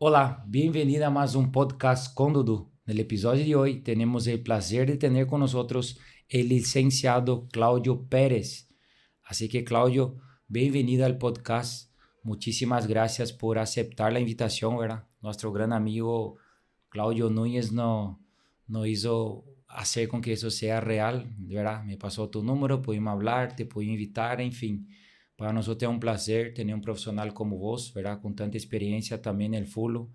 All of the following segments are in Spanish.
Olá, bem-vinda a mais um podcast com Dudu. No episódio de hoje, temos o prazer de ter com nós o licenciado Claudio Pérez. Assim que, Claudio, bem-vindo ao podcast. Muchísimas gracias por aceptar a invitação, ¿verdad? Nosso grande amigo Claudio Núñez no hizo hacer con que eso sea real, ¿verdad? Me pasó tu número, pudimos hablar, te pude invitar, en fin. Para nosotros es un placer tener un profesional como vos, ¿verdad? Con tanta experiencia también en el fútbol,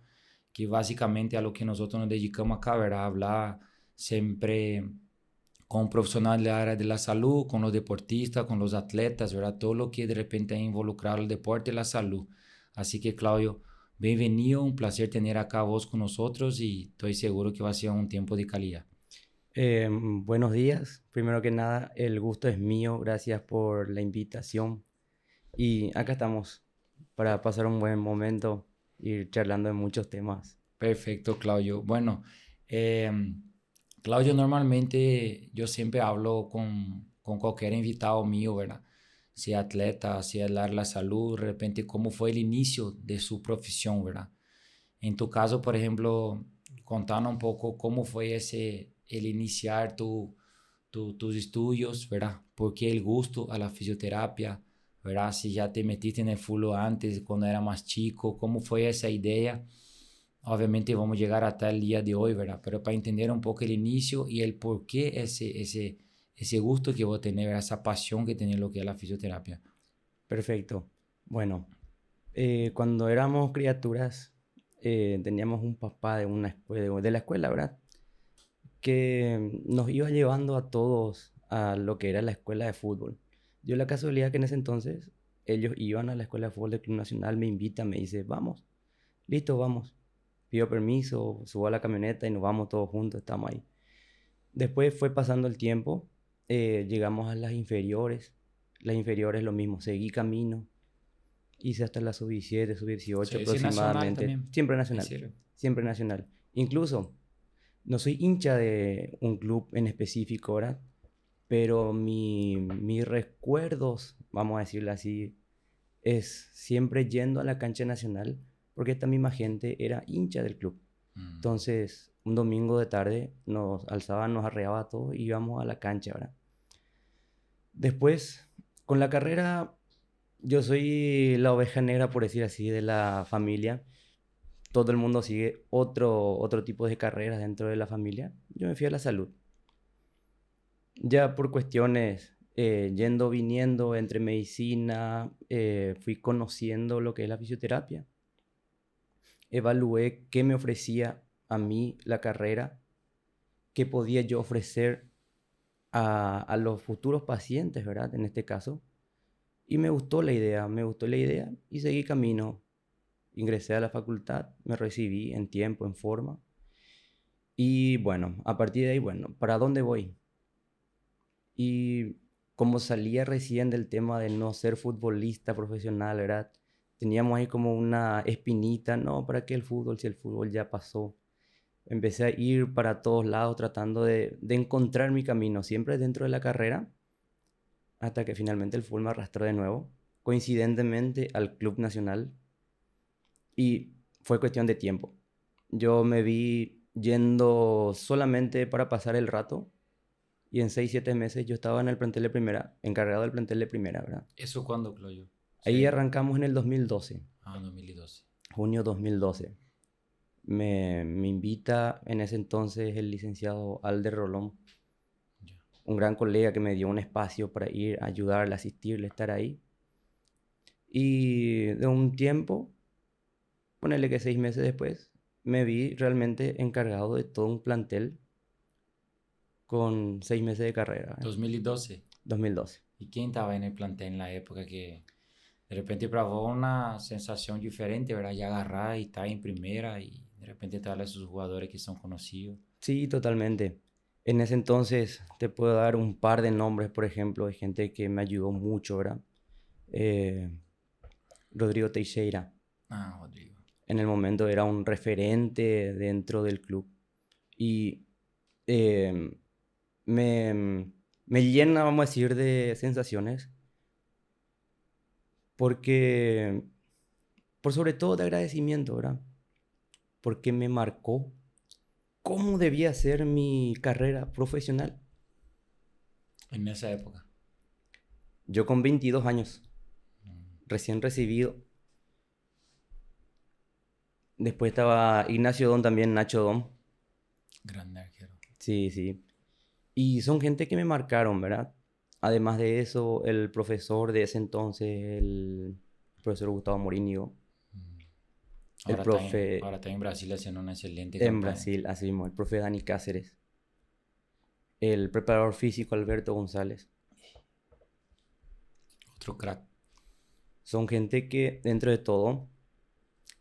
que básicamente a lo que nosotros nos dedicamos acá, ¿verdad? Hablar siempre con profesionales de la área de la salud, con los deportistas, con los atletas, ¿verdad? Todo lo que de repente es involucrado el deporte y la salud. Así que, Claudio, bienvenido, un placer tener acá a vos con nosotros y estoy seguro que va a ser un tiempo de calidad. Buenos días. Primero que nada, el gusto es mío. Gracias por la invitación. Y acá estamos para pasar un buen momento y charlando de muchos temas. Perfecto, Claudio. Bueno, eh, Claudio, normalmente yo siempre hablo con cualquier invitado mío, ¿verdad? Sea atleta, sea del área de la salud, de repente cómo fue el inicio de su profesión, ¿verdad? En tu caso, por ejemplo, contanos un poco cómo fue el iniciar tus estudios, ¿verdad? ¿Por qué el gusto a la fisioterapia, ¿verdad? Si ya te metiste en el fútbol antes, cuando era más chico, ¿cómo fue esa idea? Obviamente vamos a llegar hasta el día de hoy, ¿verdad? Pero para entender un poco el inicio y el por qué ese gusto que vos tenés, esa pasión que tenés lo que es la fisioterapia. Perfecto. Bueno, cuando éramos criaturas, teníamos un papá de una de la escuela, ¿verdad? Que nos iba llevando a todos a lo que era la escuela de fútbol. Yo la casualidad que en ese entonces ellos iban a la escuela de fútbol del Club Nacional, me invita, me dice, vamos, listo, vamos. Pido permiso, subo a la camioneta y nos vamos todos juntos, estamos ahí. Después fue pasando el tiempo, llegamos a las inferiores. Las inferiores lo mismo, seguí camino, hice hasta la sub-17, sub-18 Soy ese nacional aproximadamente, también, siempre en nacional, serio. siempre nacional. Incluso, no soy hincha de un club en específico, ¿verdad? Pero mis recuerdos, vamos a decirlo así, es siempre yendo a la cancha nacional, porque esta misma gente era hincha del club. Mm. Entonces, un domingo de tarde nos alzaban, nos arreaba a todos y íbamos a la cancha, ¿verdad? Después, con la carrera, yo soy la oveja negra, por decir así, de la familia. Todo el mundo sigue otro tipo de carreras dentro de la familia. Yo me fui a la salud. Ya por cuestiones, yendo, viniendo entre medicina, fui conociendo lo que es la fisioterapia. Evalué qué me ofrecía a mí la carrera, qué podía yo ofrecer a los futuros pacientes, ¿verdad? En este caso. Y me gustó la idea y seguí camino. Ingresé a la facultad, me recibí en tiempo, en forma. Y bueno, a partir de ahí, bueno, ¿para dónde voy? Y como salía recién del tema de no ser futbolista profesional, ¿verdad? Teníamos ahí como una espinita, no, ¿para qué el fútbol si el fútbol ya pasó? Empecé a ir para todos lados tratando de encontrar mi camino, siempre dentro de la carrera, hasta que finalmente el fútbol me arrastró de nuevo, coincidentemente al Club Nacional, y fue cuestión de tiempo. Yo me vi yendo solamente para pasar el rato, y en 6 7 meses yo estaba en el plantel de primera, encargado del plantel de primera, ¿verdad? ¿Eso cuándo, Claudio? Ahí Sí. arrancamos en el 2012, Ah, 2012. junio 2012. Me invita en ese entonces el licenciado Alder Rolón, Ya. un gran colega que me dio un espacio para ir a ayudarle, asistirle, estar ahí. Y de un tiempo, ponerle que 6 meses después, me vi realmente encargado de todo un plantel con 6 meses de carrera, ¿verdad? 2012. 2012. ¿Y quién estaba en el plantel en la época que de repente probó una sensación diferente, ¿verdad? Ya agarrar y estar en primera y de repente te habla de sus jugadores que son conocidos. Sí, totalmente. En ese entonces te puedo dar un par de nombres, por ejemplo, de gente que me ayudó mucho, ¿verdad? Eh, Rodrigo Teixeira, Ah, Rodrigo. en el momento era un referente dentro del club. Y eh, me, me llena, vamos a decir, de sensaciones, porque, por sobre todo de agradecimiento, ¿verdad? porque me marcó cómo debía ser mi carrera profesional. En esa época. Yo con 22 años, recién recibido. Después estaba Ignacio Don también, Nacho Don. Grande arquero. Sí, sí. Y son gente que me marcaron, ¿verdad? Además de eso, el profesor de ese entonces, el profesor Gustavo Morínigo, el profe Ahora está en Brasil haciendo una excelente en campaña. Brasil, así mismo, el profe Dani Cáceres, el preparador físico Alberto González. Otro crack. Son gente que, dentro de todo,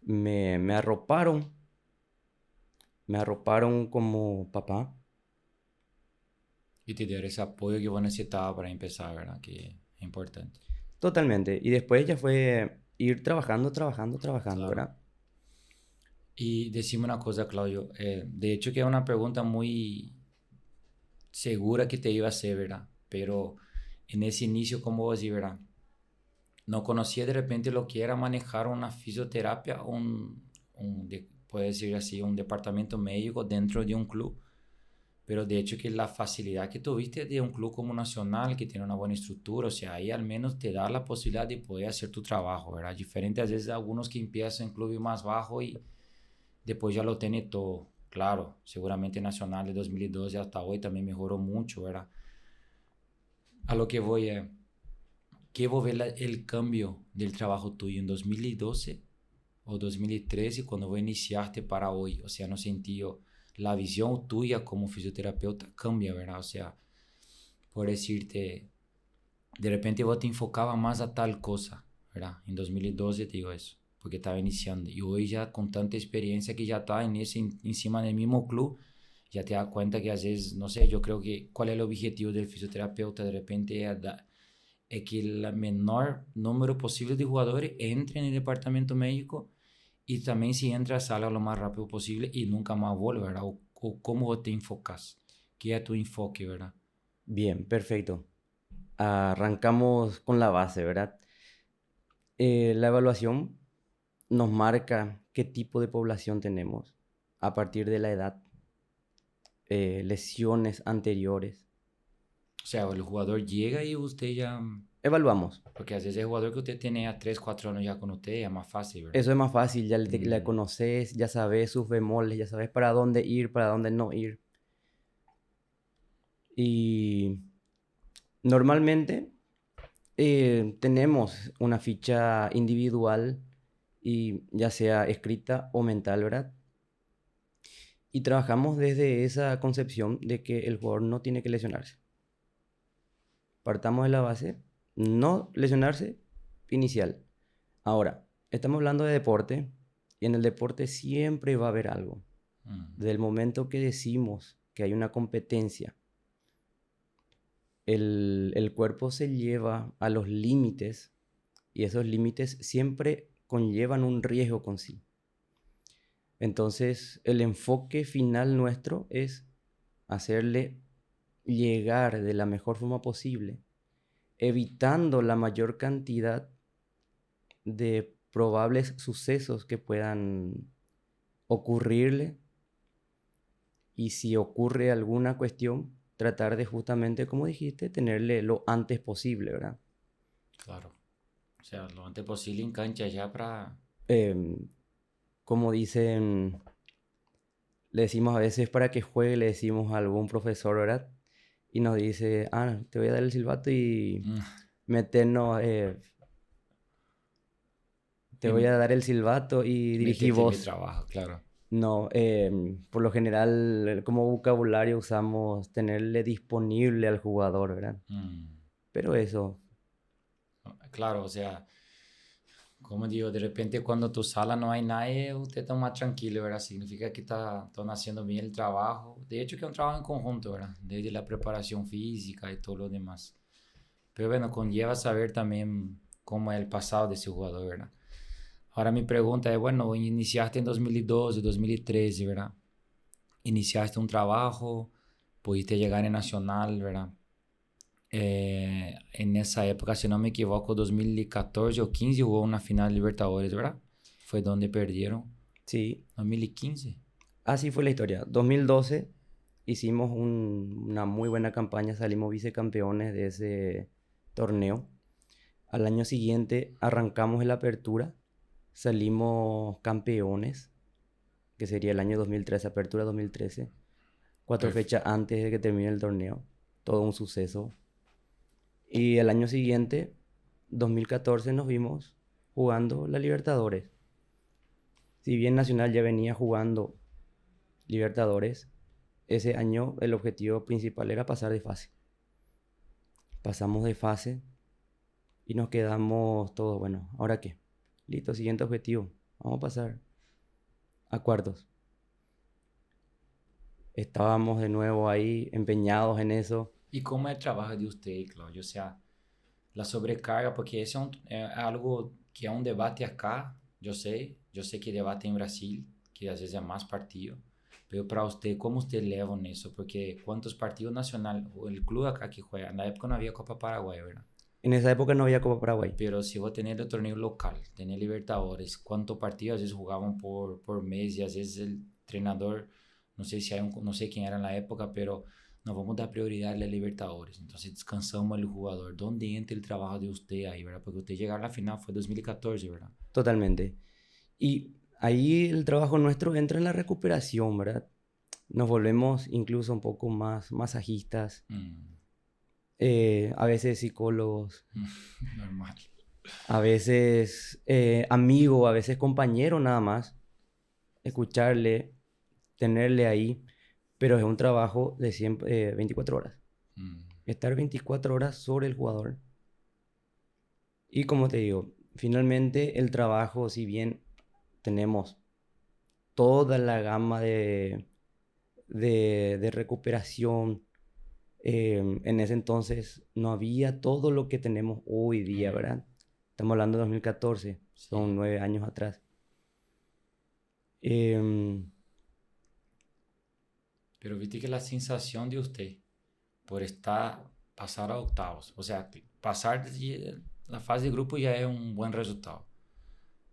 me arroparon como papá. Y te dieron ese apoyo que vos necesitabas para empezar, ¿verdad? Que es importante. Totalmente. Y después ya fue ir trabajando, Claro. ¿verdad? Y decime una cosa, Claudio. De hecho, que es una pregunta muy segura que te iba a hacer, ¿verdad? Pero en ese inicio, como vos decís, ¿verdad? No conocía de repente lo que era manejar una fisioterapia, puede decir así, un departamento médico dentro de un club. Pero de hecho que la facilidad que tuviste de un club como Nacional, que tiene una buena estructura, o sea, ahí al menos te da la posibilidad de poder hacer tu trabajo, ¿verdad? Diferente a veces de algunos que empiezan en clubes más bajos y después ya lo tiene todo. Claro, seguramente Nacional de 2012 hasta hoy también mejoró mucho, ¿verdad? A lo que voy es, ¿qué vos ves el cambio del trabajo tuyo en 2012 o 2013 cuando vos iniciaste para hoy? O sea, no sentido, la visión tuya como fisioterapeuta cambia, ¿verdad? O sea, por decirte, de repente vos te enfocabas más a tal cosa, ¿verdad? En 2012 te digo eso, porque estaba iniciando. Y hoy ya con tanta experiencia que ya está encima del mismo club, ya te das cuenta que a veces, no sé, yo creo que cuál es el objetivo del fisioterapeuta de repente es que el menor número posible de jugadores entre en el departamento médico y también si entra salga lo más rápido posible y nunca más vuelve, ¿verdad? O cómo te enfocas, qué es tu enfoque, ¿verdad? Bien, perfecto. Arrancamos con la base, ¿verdad? La evaluación nos marca qué tipo de población tenemos a partir de la edad, lesiones anteriores. O sea, el jugador llega y usted ya, Evaluamos. porque a veces el jugador que usted tiene a 3 4 años ya con usted es más fácil, ¿verdad? Eso es más fácil, ya le Mm, conoces, ya sabes sus bemoles, ya sabes para dónde ir, para dónde no ir. Y normalmente tenemos una ficha individual y ya sea escrita o mental, ¿verdad? Y trabajamos desde esa concepción de que el jugador no tiene que lesionarse. Partamos de la base, no lesionarse inicial. Ahora, estamos hablando de deporte y en el deporte siempre va a haber algo. mm, Desde el momento que decimos que hay una competencia, el cuerpo se lleva a los límites y esos límites siempre conllevan un riesgo con sí. Entonces, el enfoque final nuestro es hacerle llegar de la mejor forma posible, evitando la mayor cantidad de probables sucesos que puedan ocurrirle y si ocurre alguna cuestión, tratar de justamente, como dijiste, tenerle lo antes posible, ¿verdad? claro. O sea, lo antes posible en cancha ya para... Em, Como dicen, le decimos a veces para que juegue, le decimos a algún profesor, ¿verdad? Y nos dice, te voy a dar el silbato y Mm, meternos, te voy a y dar el silbato y dirigí métete en mi vos. trabajo, claro. No, por lo general, como vocabulario usamos tenerle disponible al jugador, ¿verdad? Mm, Pero eso, claro, o sea, como digo, de repente cuando tu sala no hay nadie, usted está más tranquilo, ¿verdad? Significa que están haciendo bien el trabajo. De hecho, que es un trabajo en conjunto, ¿verdad? Desde la preparación física y todo lo demás. Pero bueno, conlleva saber también cómo es el pasado de ese jugador, ¿verdad? Ahora mi pregunta es, bueno, iniciaste en 2012, 2013, ¿verdad? Iniciaste un trabajo, pudiste llegar en Nacional, ¿verdad? En esa época, si no me equivoco, 2014 o 15 jugó una final de Libertadores, ¿verdad? Fue donde perdieron. Sí, 2015. así fue la historia. 2012 hicimos una muy buena campaña, salimos vicecampeones de ese torneo. Al año siguiente arrancamos en la apertura, salimos campeones, que sería el año 2013, apertura 2013, 4 fechas antes de que termine el torneo. Todo un suceso. Y el año siguiente, 2014, nos vimos jugando la Libertadores. Si bien Nacional ya venía jugando Libertadores, ese año el objetivo principal era pasar de fase. Pasamos de fase y nos quedamos todos, bueno, ¿ahora qué? Listo, siguiente objetivo. Vamos a pasar a cuartos. Estábamos de nuevo ahí empeñados en eso. ¿Y cómo es el trabajo de usted, Claudio? O sea, la sobrecarga, porque ese es algo que es un debate acá, yo sé que debate en Brasil, que a veces es más partido, pero para usted, ¿cómo usted leva en eso? Porque ¿cuántos partidos nacional, o el club acá que juega? En la época no había Copa Paraguay, ¿verdad? En esa época no había Copa Paraguay. Pero si vos tenés el torneo local, tenés Libertadores, ¿cuántos partidos a veces jugaban por mes? Y a veces el entrenador, no sé si hay no sé quién era en la época, pero nos vamos a dar prioridad a la Libertadores. Entonces descansamos al jugador. ¿Dónde entra el trabajo de usted ahí, verdad? Porque usted llegar a la final fue 2014, ¿verdad? Totalmente. Y ahí el trabajo nuestro entra en la recuperación, ¿verdad? Nos volvemos incluso un poco más masajistas, a veces psicólogos, Normal. a veces amigo, a veces compañero nada más. Escucharle, tenerle ahí, pero es un trabajo de 24 horas. Estar 24 horas sobre el jugador. Y como te digo, finalmente el trabajo, si bien tenemos toda la gama de recuperación, en ese entonces no había todo lo que tenemos hoy día, ¿verdad? Estamos hablando de 2014, son 9 años atrás. Pero viste que la sensación de usted por pasar a octavos, o sea, pasar de la fase de grupo ya es un buen resultado.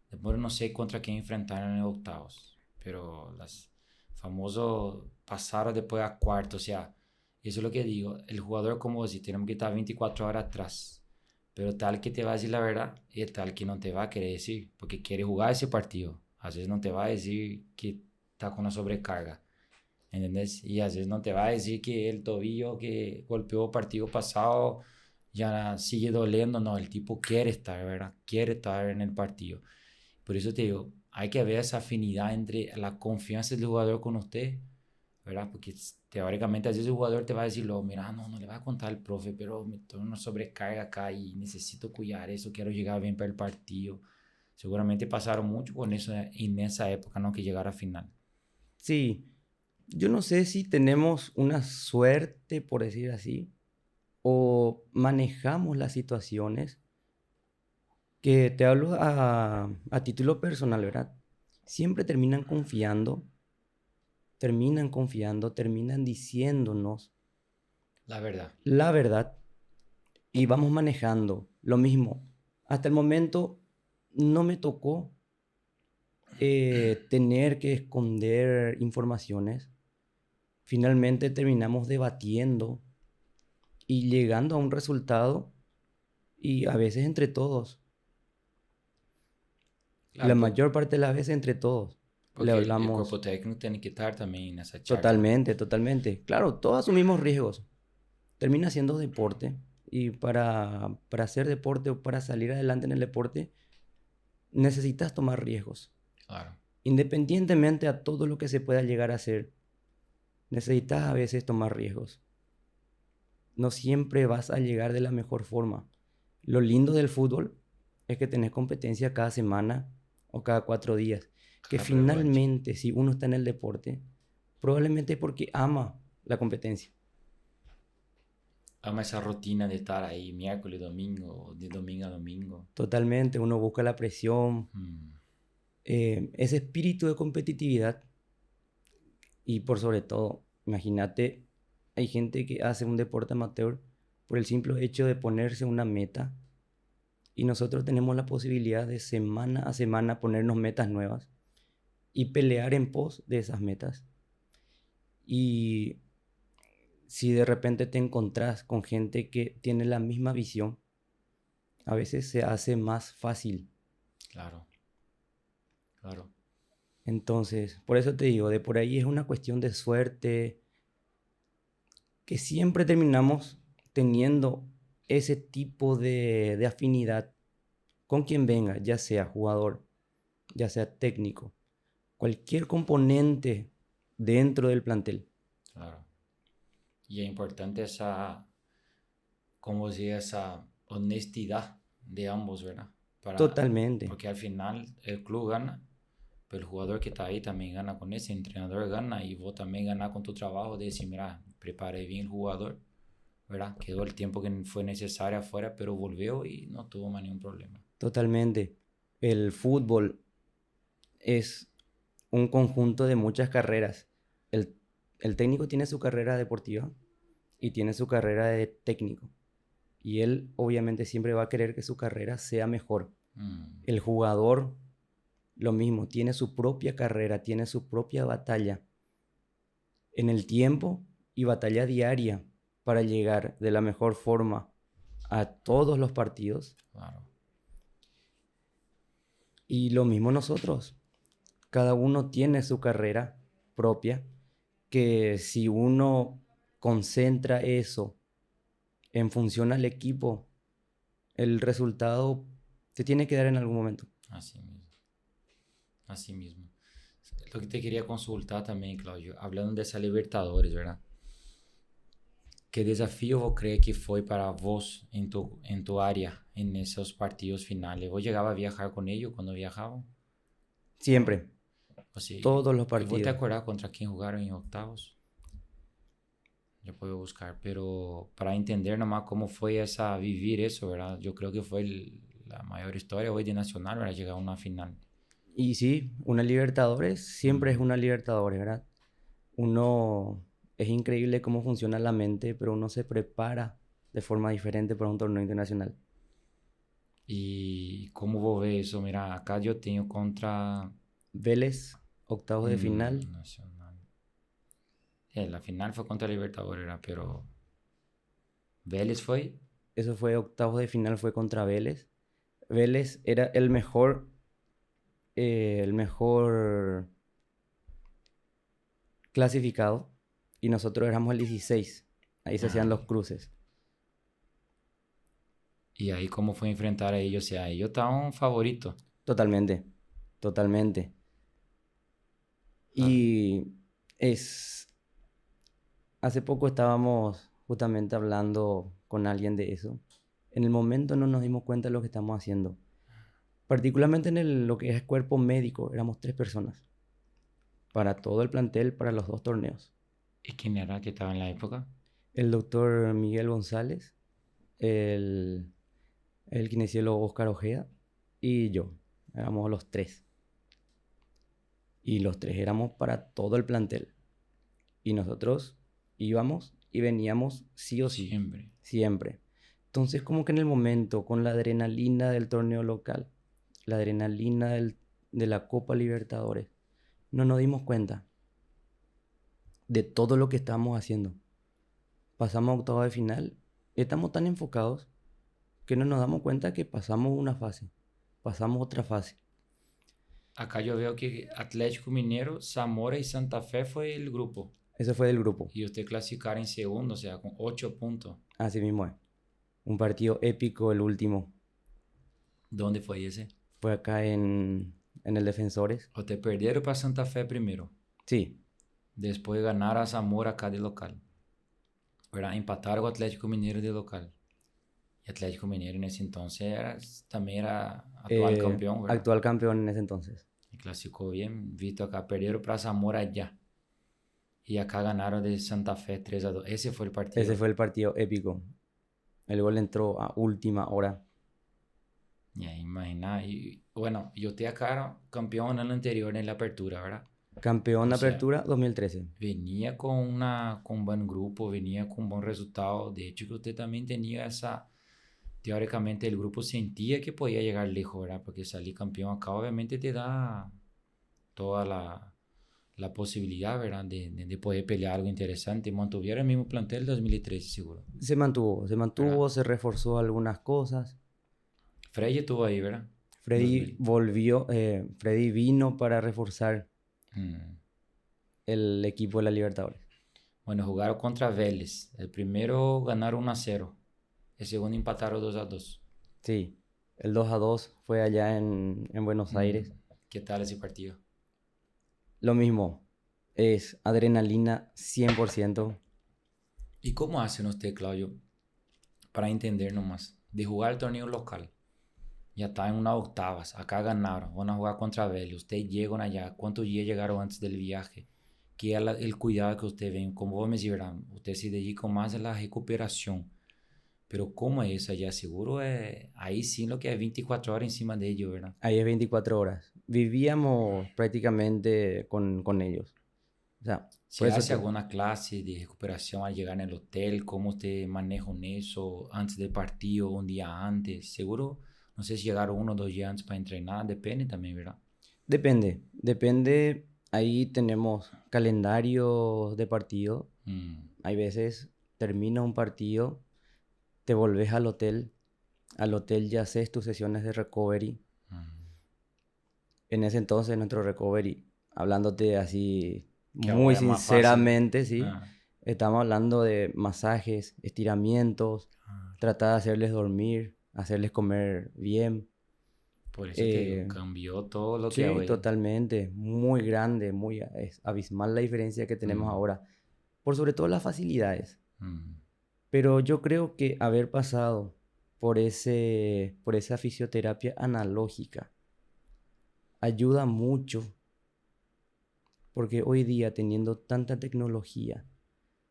Después no sé contra quién enfrentaron en octavos, pero las famosos pasaron después a cuartos, o sea, eso es lo que digo, el jugador como vos, si tenemos que estar 24 horas atrás, pero tal que te va a decir la verdad y tal que no te va a querer decir, porque quiere jugar ese partido, a veces no te va a decir que está con una sobrecarga, ¿entendés? Y a veces no te va a decir que el tobillo que golpeó partido pasado ya sigue doliendo, no, el tipo quiere estar, ¿verdad? Quiere estar en el partido. Por eso te digo, hay que ver esa afinidad entre la confianza del jugador con usted, ¿verdad? Porque teóricamente a veces el jugador te va a decir, mira, no le va a contar al profe, pero me tengo una sobrecarga acá y necesito cuidar eso, quiero llegar bien para el partido. Seguramente pasaron mucho con eso en esa época, ¿no? Que llegara a final. Sí, yo no sé si tenemos una suerte, por decir así, o manejamos las situaciones, que te hablo a título personal, ¿verdad? Siempre terminan diciéndonos La verdad. la verdad y vamos manejando lo mismo. Hasta el momento no me tocó tener que esconder informaciones. Finalmente terminamos debatiendo y llegando a un resultado y a veces entre todos. La Claro, mayor parte de las veces entre todos. Le porque el hablamos cuerpo técnico tiene que estar también en esa charla, ¿no? totalmente, totalmente. Claro, todos asumimos riesgos. Termina siendo deporte y para hacer deporte o para salir adelante en el deporte necesitas tomar riesgos. Claro. Independientemente a todo lo que se pueda llegar a hacer, necesitas a veces tomar riesgos. No siempre vas a llegar de la mejor forma. Lo lindo del fútbol es que tenés competencia cada semana o cada 4 días. Que Cada revancha. finalmente, si uno está en el deporte, probablemente porque ama la competencia. Ama esa rutina de estar ahí miércoles, domingo, de domingo a domingo. Totalmente, uno busca la presión, Mm. ese espíritu de competitividad y por sobre todo, imagínate, hay gente que hace un deporte amateur por el simple hecho de ponerse una meta y nosotros tenemos la posibilidad de semana a semana ponernos metas nuevas y pelear en pos de esas metas. Y si de repente te encontrás con gente que tiene la misma visión, a veces se hace más fácil. Claro, claro. Entonces, por eso te digo, de por ahí es una cuestión de suerte, que siempre terminamos teniendo ese tipo de afinidad con quien venga, ya sea jugador, ya sea técnico, cualquier componente dentro del plantel. Claro. Y es importante esa, como decía, esa honestidad de ambos, ¿verdad? Totalmente, Porque al final el club gana, pero el jugador que está ahí también gana con ese, el entrenador gana y vos también ganas con tu trabajo de decir, mira, preparé bien el jugador, ¿verdad? Quedó el tiempo que fue necesario afuera, pero volvió y no tuvo más ningún problema. totalmente. El fútbol es un conjunto de muchas carreras. El, el técnico tiene su carrera deportiva y tiene su carrera de técnico. Y él obviamente siempre va a querer que su carrera sea mejor. Mm, El jugador, lo mismo, tiene su propia carrera, tiene su propia batalla en el tiempo y batalla diaria para llegar de la mejor forma a todos los partidos. claro. Y lo mismo nosotros. Cada uno tiene su carrera propia, que si uno concentra eso en función al equipo, el resultado se tiene que dar en algún momento. Así mismo. Así mismo. Lo que te quería consultar también, Claudio, hablando de esa Libertadores, ¿verdad? ¿Qué desafío vos crees que fue para vos en tu área en esos partidos finales? ¿Vos llegabas a viajar con ellos cuando viajaban? Siempre, O sea, todos los ¿y vos te partidos. acuerdas contra quién jugaron en octavos? Yo puedo buscar, pero para entender nomás cómo fue esa, vivir eso, ¿verdad? Yo creo que fue la mayor historia hoy de Nacional, ¿verdad? Llegar a una final. Y sí, una Libertadores siempre es Mm. una Libertadores, ¿verdad? Uno, es increíble cómo funciona la mente, pero uno se prepara de forma diferente para un torneo internacional. ¿Y cómo vos ves eso? Mira, acá yo tengo contra Vélez, octavos de final. Nacional. La final fue contra Libertadores, ¿verdad? Pero Vélez fue. Eso fue octavos de final, fue contra Vélez. Vélez era el mejor clasificado y nosotros éramos el 16. Ahí se hacían Ah, los cruces. y ahí cómo fue enfrentar a ellos. O sea, ellos estaban favoritos. Totalmente, totalmente. Claro. Y es, hace poco estábamos justamente hablando con alguien de eso. En el momento no nos dimos cuenta de lo que estamos haciendo. Particularmente en lo que es cuerpo médico, éramos 3 personas. Para todo el plantel, para los 2 torneos. ¿Y quién era que estaba en la época? El doctor Miguel González, el, el kinesiólogo Oscar Ojeda y yo. Éramos los 3. Y los 3 éramos para todo el plantel. Y nosotros íbamos y veníamos sí o sí, Siempre. siempre. Entonces, como que en el momento, con la adrenalina del torneo local, la adrenalina de la Copa Libertadores, no nos dimos cuenta de todo lo que estábamos haciendo. Pasamos a octavos de final, estamos tan enfocados que no nos damos cuenta que pasamos una fase, pasamos otra fase. Acá yo veo que Atlético Mineiro, Zamora y Santa Fe fue el grupo. Ese fue del grupo, Y usted clasificar en segundo, o sea, con 8 puntos. así mismo es. Un partido épico, el último, ¿Dónde fue ese? fue acá en el Defensores. O te perdieron para Santa Fe primero. Sí, Después ganar a Zamora acá de local. ¿Verdad? Empataron con Atlético Mineiro de local. Y Atlético Mineiro en ese entonces también era actual campeón, ¿verdad? actual campeón en ese entonces. Y clasificó bien. Visto acá, perdieron para Zamora allá. Y acá ganaron de Santa Fe 3-2. Ese fue el partido. Ese fue el partido épico. El gol entró a última hora. Ya, imagina. Y bueno, yo te acá campeón en el anterior en la apertura, ¿verdad? Campeón O de sea, apertura 2013. venía con un buen grupo, venía con un buen resultado. De hecho, que usted también tenía esa. Teóricamente, el grupo sentía que podía llegar lejos, ¿verdad? Porque salir campeón acá, obviamente, te da. toda la posibilidad, ¿verdad? De poder pelear algo interesante. Mantuvieron el mismo plantel 2013, seguro. Se mantuvo, ¿Verdad? se reforzó algunas cosas. Frey estuvo ahí, ¿verdad? Freddy 2000. volvió, Freddy vino para reforzar Mm. el equipo de la Libertadores. Bueno, jugaron contra Vélez. El primero ganaron 1-0. El segundo empataron 2-2. Sí, el 2-2 fue allá en Buenos Aires. ¿Qué tal ese partido? Lo mismo, es adrenalina 100%. ¿Y cómo hacen ustedes, Claudio, para entender nomás? De jugar el torneo local. Ya está en unas octavas. Acá ganaron. Van a jugar contra Vélez. Ustedes llegan allá. ¿Cuántos días llegaron antes del viaje? ¿Qué es el cuidado que ustedes ven? Como vos me decís, ¿verdad? Ustedes se dedican más a la recuperación. Pero ¿cómo es eso allá? Seguro es ahí sí lo que es 24 horas encima de ellos, ¿verdad? Ahí es 24 horas. Vivíamos prácticamente con ellos. O sea, por ¿Se eso hace te... alguna clase de recuperación al llegar en el hotel? ¿Cómo ustedes manejan eso antes del partido, un día antes? Seguro, no sé si llegaron 1 o 2 días antes para entrenar, depende también, ¿verdad? Depende. Ahí tenemos calendarios de partido. Mm, Hay veces termina un partido, te volvés al hotel. Al hotel ya haces tus sesiones de recovery. mm. En ese entonces nuestro recovery, hablándote así Que muy ahora es más fácil. sinceramente, ¿sí? Ah, Estamos hablando de masajes, estiramientos, ah. tratar de hacerles dormir, hacerles comer bien. Por eso te digo, Eh, cambió todo lo que sí, hoy. totalmente, muy grande, es abismal la diferencia que tenemos Mm, ahora, por sobre todo las facilidades. mm. Pero yo creo que haber pasado por esa fisioterapia analógica ayuda mucho, porque hoy día teniendo tanta tecnología,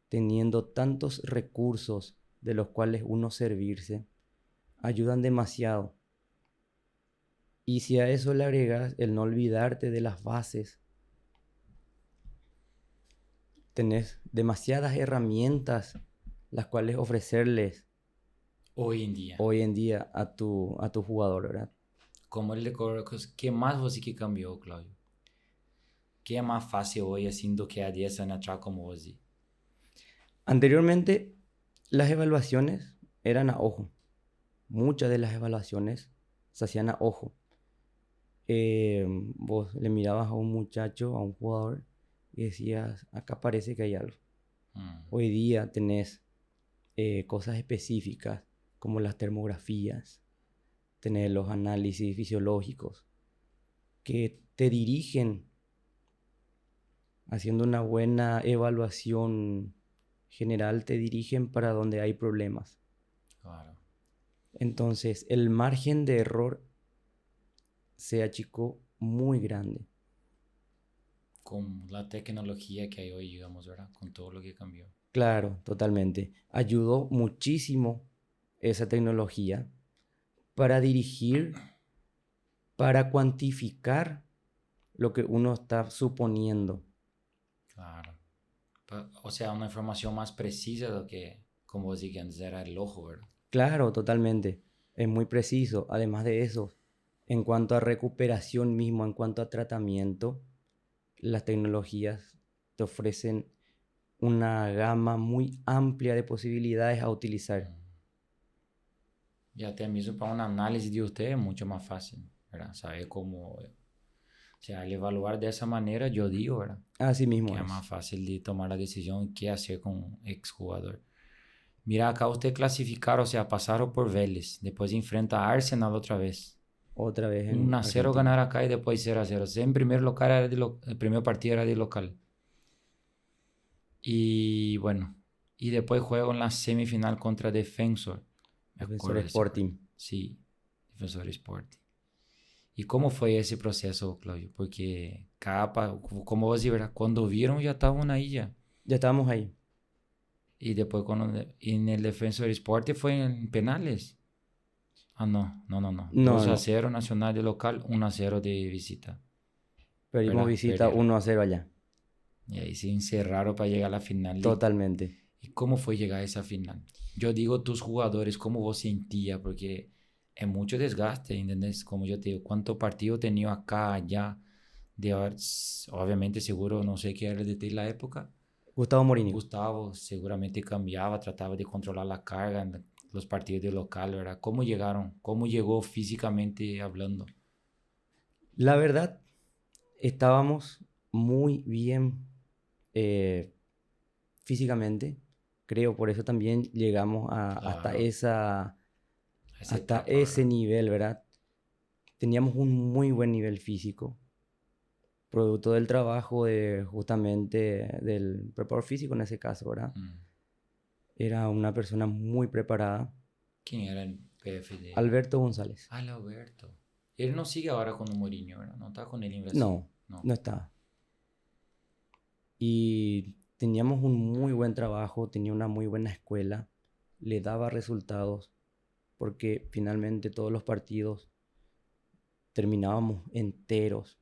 teniendo tantos recursos de los cuales uno servirse, ayudan demasiado. Y si a eso le agregas el no olvidarte de las bases, tenés demasiadas herramientas las cuales ofrecerles Hoy en día, hoy en día a tu jugador, ¿verdad? como el de ¿qué más vos sí que cambió, Claudio? ¿Qué es más fácil hoy haciendo que a 10 años atrás como vos sí? Anteriormente, las evaluaciones eran a ojo. Muchas de las evaluaciones se hacían a ojo. Vos le mirabas a un muchacho, a un jugador, y decías, acá parece que hay algo. Mm, Hoy día tenés cosas específicas como las termografías, tenés los análisis fisiológicos que te dirigen haciendo una buena evaluación general, te dirigen para donde hay problemas. claro. Entonces, el margen de error se achicó muy grande. Con la tecnología que hay hoy, digamos, ¿verdad? Con todo lo que cambió. Claro, totalmente. Ayudó muchísimo esa tecnología para dirigir, para cuantificar lo que uno está suponiendo. Claro. O sea, una información más precisa de lo que, como vos decís, que antes era el ojo, ¿verdad? Claro, totalmente. Es muy preciso. Además de eso, en cuanto a recuperación mismo, en cuanto a tratamiento, las tecnologías te ofrecen una gama muy amplia de posibilidades a utilizar. Mm. Y até mesmo para un análisis de usted es mucho más fácil, ¿verdad? Saber cómo, o sea, al evaluar de esa manera, yo digo, ¿verdad? Así Que mismo es es. más fácil de tomar la decisión qué hacer con un exjugador. Mira, acá usted clasificaron, o sea, pasaron por Vélez, después enfrenta a Arsenal otra vez. Otra vez en 1-0 Argentina. ganar acá y después 0-0. O sea, en primer local era el primer partido era de local. Y bueno, y después juego en la semifinal contra Defensor. Me Defensor acuerdo de ese Sporting. partido. Sí, Defensor Sporting. ¿Y cómo fue ese proceso, Claudio? Porque como vos decís, ¿verdad? Cuando vieron ya estaban ahí ya. Ya estábamos ahí. Y después en el Defensor Sporting fue en penales. Ah, no. No, Dos a no. cero Nacional de local, 1-0 de visita. Perdimos ¿Verdad? visita Perdieron. 1-0 allá. Y ahí se encerraron para llegar a la final. Totalmente. ¿Y cómo fue llegar a esa final? Yo digo tus jugadores, ¿cómo vos sentías? Porque es mucho desgaste, ¿entendés? Como yo te digo, ¿cuánto partido he tenido acá, allá? Obviamente, seguro, no sé qué era el DT en la época. Gustavo Mourinho. Gustavo seguramente cambiaba, trataba de controlar la carga en los partidos de local, ¿verdad? ¿Cómo llegaron? ¿Cómo llegó físicamente hablando? La verdad, estábamos muy bien eh, físicamente. Creo, por eso también llegamos Claro, a esa hasta etapa, ese ¿verdad? nivel, ¿verdad? Teníamos un muy buen nivel físico, producto del trabajo de justamente del preparador físico en ese caso, ¿verdad? Mm. Era una persona muy preparada, ¿Quién era el PF de Alberto González. Alberto? Él no sigue ahora con Mourinho, ¿verdad? No está con él en Brasil. No, No. no estaba. Y teníamos un muy buen trabajo, tenía una muy buena escuela, le daba resultados, porque finalmente todos los partidos terminábamos enteros,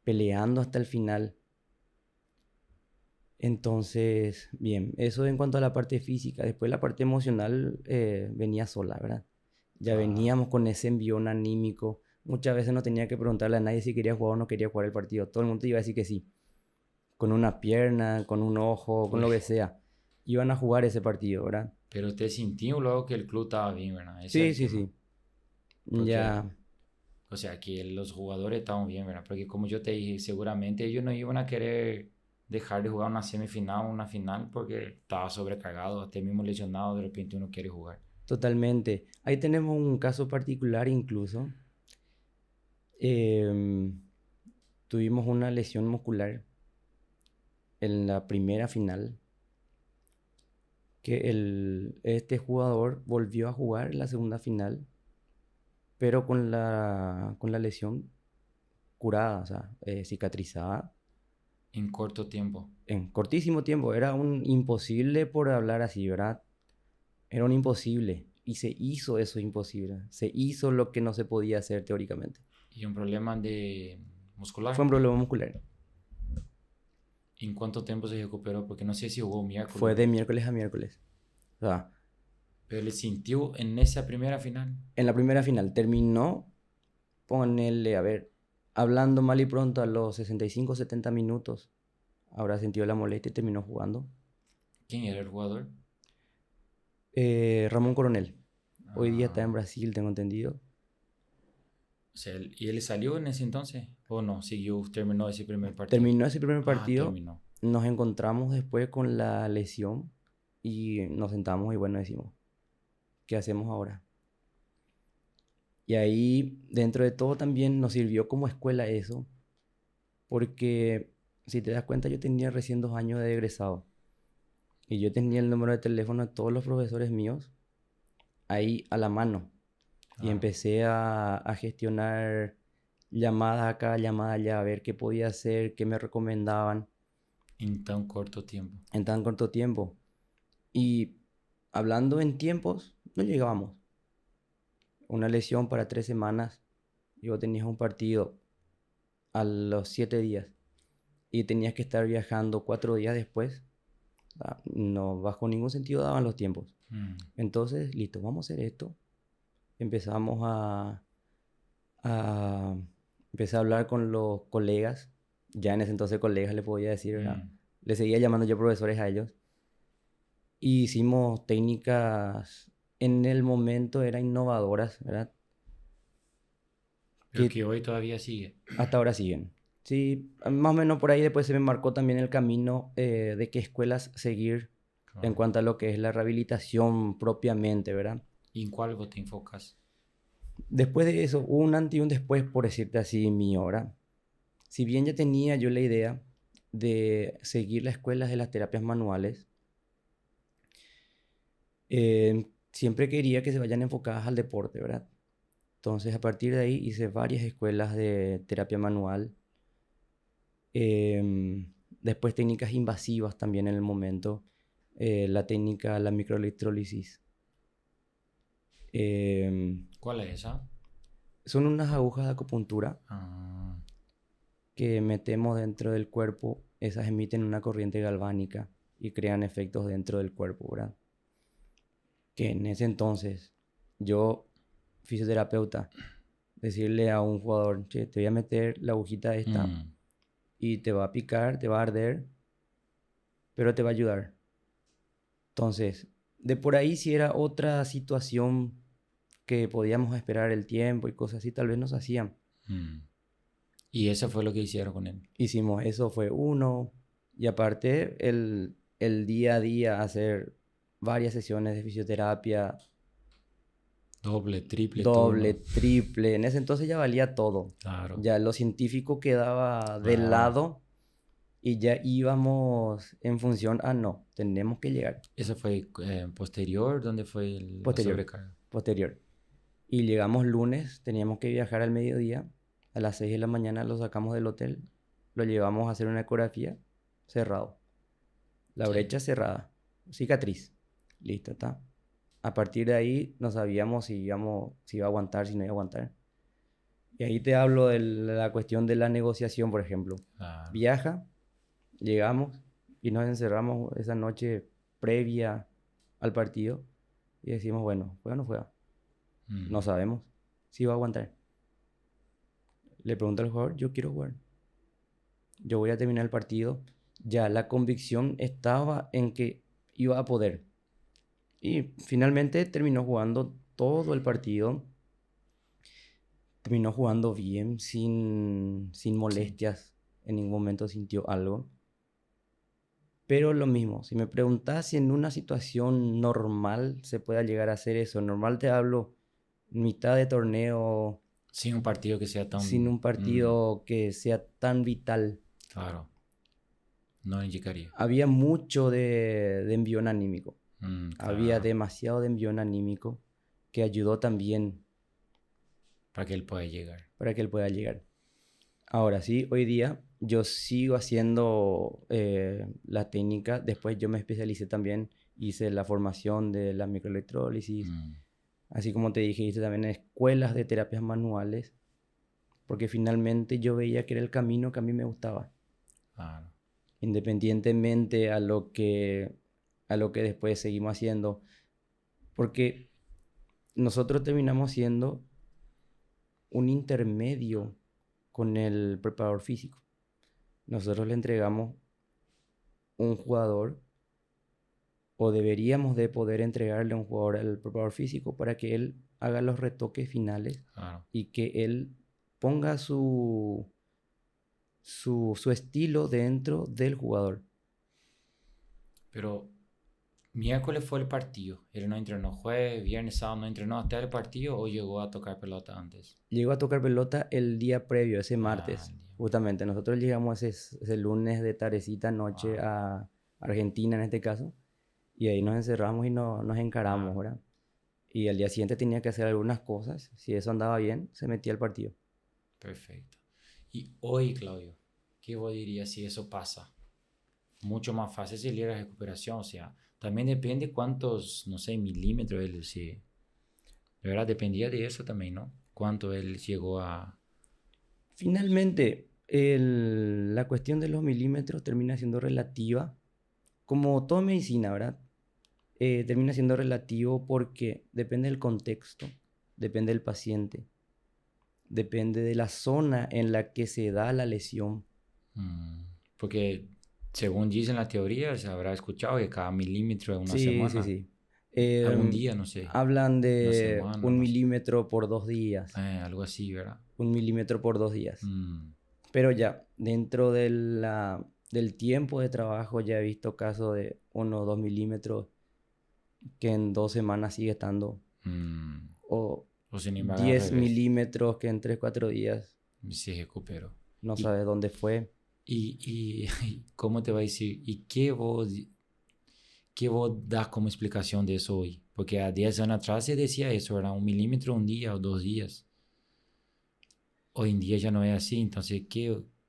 peleando hasta el final. Entonces, bien, eso en cuanto a la parte física. Después la parte emocional venía sola, ¿verdad? Ya Claro. veníamos con ese envión anímico. Muchas veces no tenía que preguntarle a nadie si quería jugar o no quería jugar el partido. Todo el mundo iba a decir que sí. Con una pierna, con un ojo, con lo que Pues, sea. Iban a jugar ese partido, ¿verdad? pero te sintió luego que el club estaba bien, ¿verdad? Ese es Sí, el sí, tema. sí. Porque, Ya, o sea, que los jugadores estaban bien, ¿verdad? Porque como yo te dije, seguramente ellos no iban a querer dejar de jugar una semifinal o una final porque estaba sobrecargado, hasta el mismo lesionado, de repente uno quiere jugar. totalmente. Ahí tenemos un caso particular incluso. Em, Tuvimos una lesión muscular en la primera final, que este jugador volvió a jugar la segunda final, pero con la lesión curada, o sea, cicatrizada En corto tiempo. en cortísimo tiempo. Era un imposible por hablar así, ¿verdad? Era un imposible. Y se hizo eso imposible. Se hizo lo que no se podía hacer teóricamente. Y un problema de Fue muscular. un problema muscular. ¿En cuánto tiempo se recuperó? Porque no sé si jugó miércoles, Fue de miércoles a miércoles. O sea, pero le sintió en esa primera final. en la primera final terminó, ponele, a ver, hablando mal y pronto a los 65, 70 minutos. Habrá sentido la molestia y terminó jugando. ¿Quién era el jugador? Ramón Coronel. Hoy día está en Ah, Brasil, tengo entendido. o sea, ¿y él salió en ese entonces? ¿O no? Siguió, terminó ese primer partido. Terminó ese primer Ah, partido, terminó. nos encontramos después con la lesión y nos sentamos y bueno, decimos, ¿qué hacemos ahora? Y ahí, dentro de todo, también nos sirvió como escuela eso, porque si te das cuenta, yo tenía recién 2 años de egresado y yo tenía el número de teléfono de todos los profesores míos ahí a la mano y Claro. empecé a gestionar llamadas acá, llamadas allá, a ver qué podía hacer, qué me recomendaban En tan corto tiempo. en tan corto tiempo. Y hablando en tiempos, no llegábamos. Una lesión para 3 semanas y vos tenías un partido a los 7 días y tenías que estar viajando 4 días después. No, bajo ningún sentido daban los tiempos. Mm. Entonces, listo, vamos a hacer esto. Empezamos a empecé a hablar con los colegas. Ya en ese entonces colegas le podía decir, ¿verdad? Mm. Le seguía llamando yo profesores a ellos. Y hicimos técnicas, en el momento eran innovadoras, ¿verdad? Pero Que que hoy todavía sigue. hasta ahora siguen. Sí, más o menos por ahí después se me marcó también el camino de qué escuelas seguir en Claro. cuanto a lo que es la rehabilitación propiamente, ¿verdad? ¿Y en cuál vos te enfocas? Después de eso, hubo un antes y un después, por decirte así, mío, ¿verdad? Si bien ya tenía yo la idea de seguir las escuelas de las terapias manuales, siempre quería que se vayan enfocadas al deporte, ¿verdad? Entonces, a partir de ahí hice varias escuelas de terapia manual. Después técnicas invasivas también en el momento. La microelectrólisis. Em, ¿Cuál es esa? Son unas agujas de acupuntura Ah, que metemos dentro del cuerpo. Esas emiten una corriente galvánica y crean efectos dentro del cuerpo, ¿verdad? Que en ese entonces yo, fisioterapeuta, Decirle a un jugador, che, te voy a meter la agujita esta Mm, y te va a picar, te va a arder, pero te va a ayudar. Entonces, de por ahí si era otra situación que podíamos esperar el tiempo y cosas así, tal vez nos hacían. mm. Y eso fue lo que hicieron con él. Hicimos eso, fue uno. Y aparte, el día a día, hacer varias sesiones de fisioterapia, Doble, triple, doble, todo. triple. En ese entonces ya valía todo. Claro. Ya lo científico quedaba de Ah, lado y ya íbamos en función a no, tenemos que llegar. eso fue posterior, ¿dónde fue la Posterior, sobrecarga? posterior. Y llegamos lunes, teníamos que viajar al mediodía. A las 6 de la mañana lo sacamos del hotel, lo llevamos a hacer una ecografía, cerrado. La Sí. brecha cerrada, cicatriz. Listo, está. A partir de ahí no sabíamos si iba a aguantar, si no iba a aguantar. Y ahí te hablo de la cuestión de la negociación, por ejemplo. Claro. Viaja, llegamos y nos encerramos esa noche previa al partido y decimos, bueno, ¿juega o no juega? No Mm, sabemos si va a aguantar. Le pregunto al jugador, yo quiero jugar. Yo voy a terminar el partido. Ya la convicción estaba en que iba a poder. Y finalmente terminó jugando todo el partido. Terminó jugando bien, sin sí. molestias. En ningún momento sintió algo. Pero lo mismo, si me preguntas si en una situación normal se pueda llegar a hacer eso, normal te hablo mitad de torneo, Sin un partido que sea sin tan... un partido que sea tan vital. claro, no indicaría. Había mucho de envión anímico. Mm, Había claro, demasiado de envión anímico que ayudó también para que él pueda llegar. para que él pueda llegar. Ahora sí, hoy día yo sigo haciendo la técnica. Después yo me especialicé también, hice la formación de la microelectrólisis, Mm, así como te dije, hice también escuelas de terapias manuales, porque finalmente yo veía que era el camino que a mí me gustaba, claro. independientemente a lo que después seguimos haciendo, porque nosotros terminamos siendo un intermedio con el preparador físico. Nosotros le entregamos un jugador o deberíamos de poder entregarle un jugador al preparador físico para que él haga los retoques finales Claro. y que él ponga su estilo dentro del jugador. Pero miércoles fue el partido. Él no entrenó jueves, viernes, sábado no entrenó hasta el partido o llegó a tocar pelota antes. Llegó a tocar pelota el día previo, ese Ah, martes. Justamente, nosotros llegamos ese lunes de tardecita noche wow, a Argentina en este caso, y ahí nos encerramos y nos encaramos, claro, ¿verdad? Y al día siguiente tenía que hacer algunas cosas. Si eso andaba bien, se metía al partido. perfecto. Y hoy, Claudio, ¿qué vos dirías si eso pasa? Mucho más fácil sería la recuperación, o sea, también depende cuántos, no sé, milímetros él, si, de verdad dependía de eso también, ¿no? Cuánto él llegó a... Finalmente, la cuestión de los milímetros termina siendo relativa, como toda medicina, ¿verdad? Termina siendo relativo porque depende del contexto, depende del paciente, depende de la zona en la que se da la lesión. Mm, porque según dicen la teoría, se habrá escuchado que cada milímetro es una Sí, sí, semana, sí. algún día, no sé, Hablan una de semana, un no sé, milímetro por 2 días, algo así, ¿verdad? 1 milímetro por 2 días. Mm, Pero ya, dentro del tiempo de trabajo ya he visto casos de 1 o 2 milímetros que en 2 semanas sigue estando, mm. o O sin embargo, al 10 revés, milímetros que en 3 o 4 días se recuperó. no ¿Y, sabes dónde fue. y cómo te va a decir? ¿Y qué vos das como explicación de eso hoy? Porque a 10 años atrás se decía eso, era un milímetro un día o 2 días. Hoy en día ya no es así, entonces,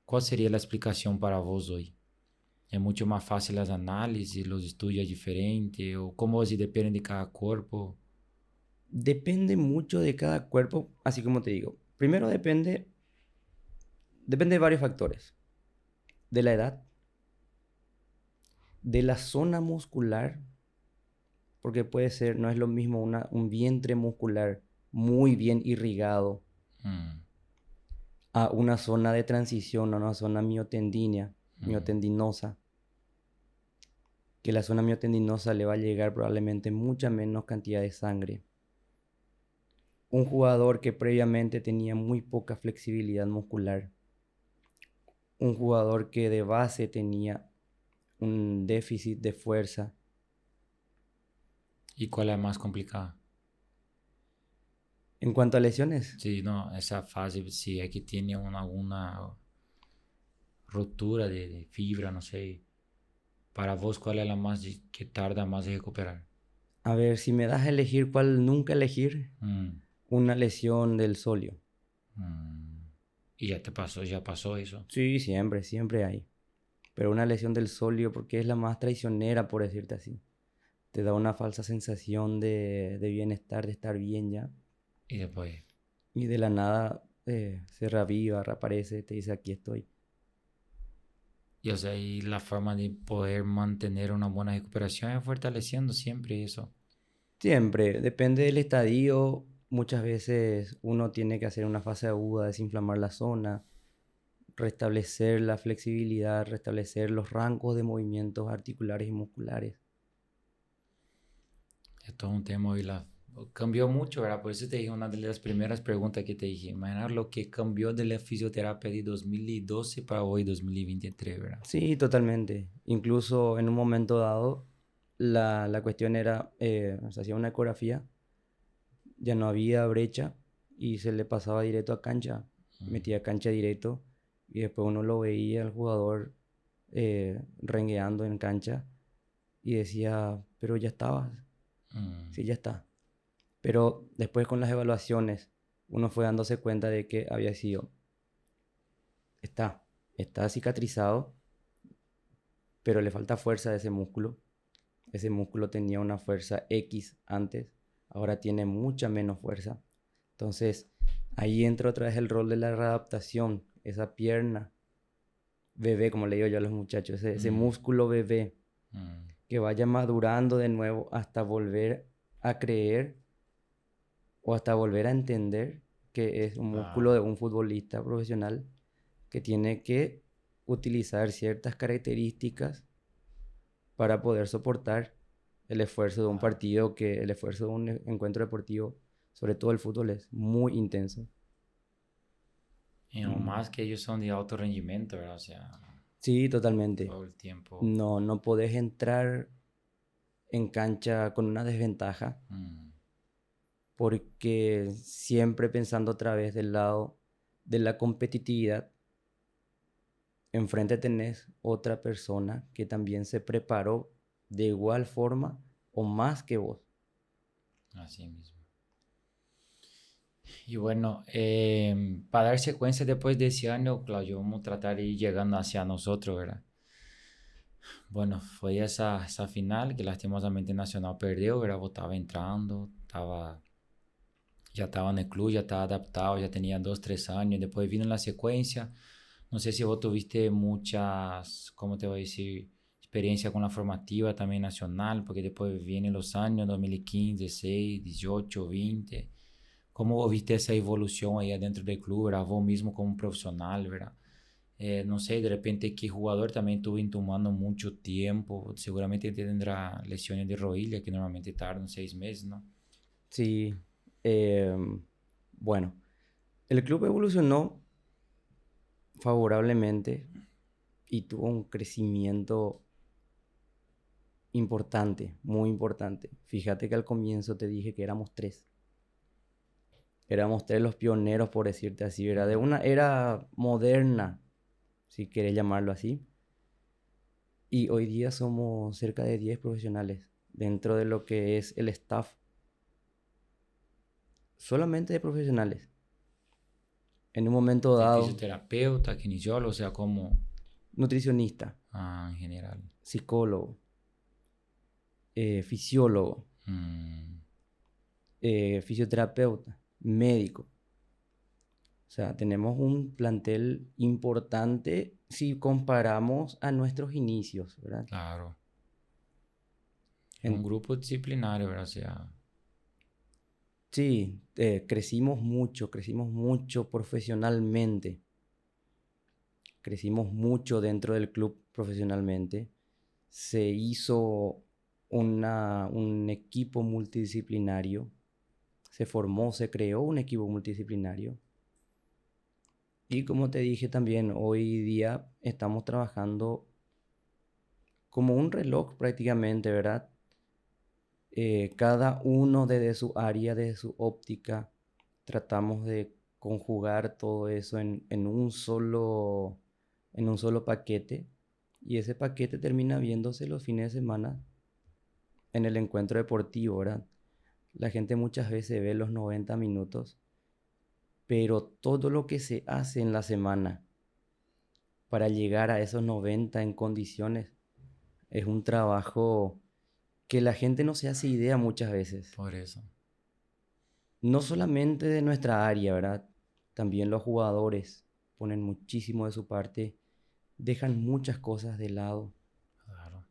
¿cuál sería la explicación para vos hoy? ¿Es mucho más fácil las análisis, los estudios diferentes? ¿O cómo si depende de cada cuerpo? Depende mucho de cada cuerpo, así como te digo. Primero depende de varios factores. De la edad, de la zona muscular, porque puede ser, no es lo mismo un vientre muscular muy bien irrigado Mm, a una zona de transición, a una zona miotendinosa, que la zona miotendinosa le va a llegar probablemente mucha menos cantidad de sangre. Un jugador que previamente tenía muy poca flexibilidad muscular, un jugador que de base tenía un déficit de fuerza. ¿Y cuál es más complicada? En cuanto a lesiones, Sí, no, esa fase, si es que tiene alguna ruptura de fibra, no sé. Para vos, ¿cuál es la más que tarda más en recuperar? a ver, si me das a elegir cuál nunca elegir, Mm, una lesión del sóleo. mm. Y ya pasó eso. Sí, siempre, siempre hay. Pero una lesión del sóleo porque es la más traicionera, por decirte así. Te da una falsa sensación de bienestar, de estar bien ya. Y después, Y de la nada se reaviva, reaparece, te dice aquí estoy. y o sea, y la forma de poder mantener una buena recuperación es fortaleciendo siempre eso. Siempre, depende del estadio. Muchas veces uno tiene que hacer una fase aguda, desinflamar la zona, restablecer la flexibilidad, restablecer los rangos de movimientos articulares y musculares. Esto es un tema y cambió mucho, ¿verdad? Por eso te dije una de las primeras preguntas que te dije. Imaginar lo que cambió de la fisioterapia de 2012 para hoy, 2023, ¿verdad? Sí, totalmente. Incluso en un momento dado, la cuestión era, se hacía una ecografía, ya no había brecha y se le pasaba directo a cancha, Mm, metía cancha directo y después uno lo veía al jugador rengueando en cancha y decía, pero ya estabas, mm. sí, ya está. Pero después con las evaluaciones, uno fue dándose cuenta de que había sido, está, está cicatrizado, pero le falta fuerza de ese músculo. Ese músculo tenía una fuerza X antes, ahora tiene mucha menos fuerza. Entonces, ahí entra otra vez el rol de la readaptación, esa pierna bebé, como le digo yo a los muchachos, ese Mm, músculo bebé mm. que vaya madurando de nuevo hasta volver a creer o hasta volver a entender que es un músculo de Claro. un futbolista profesional que tiene que utilizar ciertas características para poder soportar el esfuerzo de un Claro. partido, que el esfuerzo de un encuentro deportivo, sobre todo el fútbol, es muy intenso. Y no Mm. más que ellos son de alto rendimiento, ¿verdad? O sea, Sí, totalmente. todo el tiempo. No, no podés entrar en cancha con una desventaja Mm, porque siempre pensando otra vez del lado de la competitividad, enfrente tenés otra persona que también se preparó de igual forma o más que vos. así mismo. Y bueno, para dar secuencia después de ese año, Claudio, vamos a tratar de ir llegando hacia nosotros, ¿verdad? Bueno, fue esa final que lastimosamente Nacional perdió, ¿verdad? Vos estaba entrando, ya estaba en el club, ya estaba adaptado, ya tenía 2, 3 años. Después vino la secuencia. No sé si vos tuviste muchas, ¿cómo te voy a decir? Experiencia con la formativa también nacional, porque después vienen los años 2015, 16, 18, 20. ¿Cómo vos viste esa evolución ahí adentro del club, ¿verdad? Vos mismo como profesional, ¿verdad? No sé, de repente qué jugador también estuvo tomando mucho tiempo. Seguramente tendrá lesiones de rodilla que normalmente tardan 6 meses, ¿no? Sí, bueno, el club evolucionó favorablemente y tuvo un crecimiento importante, muy importante. Fíjate que al comienzo te dije que éramos tres. Éramos tres los pioneros, por decirte así. Era de una era moderna, si querés llamarlo así. Y hoy día somos cerca de 10 profesionales dentro de lo que es el staff, solamente de profesionales. En un momento De dado, fisioterapeuta, kinesiólogo, o sea, como nutricionista, en general. psicólogo, fisiólogo, Mm, fisioterapeuta, médico. O sea, tenemos un plantel importante si comparamos a nuestros inicios, ¿verdad? claro. Es un En- grupo disciplinario, ¿verdad? O sea, Sí, crecimos mucho profesionalmente. Crecimos mucho dentro del club profesionalmente. Se hizo un equipo multidisciplinario. Se formó, se creó un equipo multidisciplinario. Y como te dije también, hoy día estamos trabajando como un reloj prácticamente, ¿verdad? Cada uno desde su área, desde su óptica, tratamos de conjugar todo eso en un solo paquete, y ese paquete termina viéndose los fines de semana en el encuentro deportivo, ¿verdad? La gente muchas veces ve los 90 minutos, pero todo lo que se hace en la semana para llegar a esos 90 en condiciones es un trabajo que la gente no se hace idea muchas veces. Por eso. No solamente de nuestra área, ¿verdad? También los jugadores ponen muchísimo de su parte, dejan muchas cosas de lado. Claro.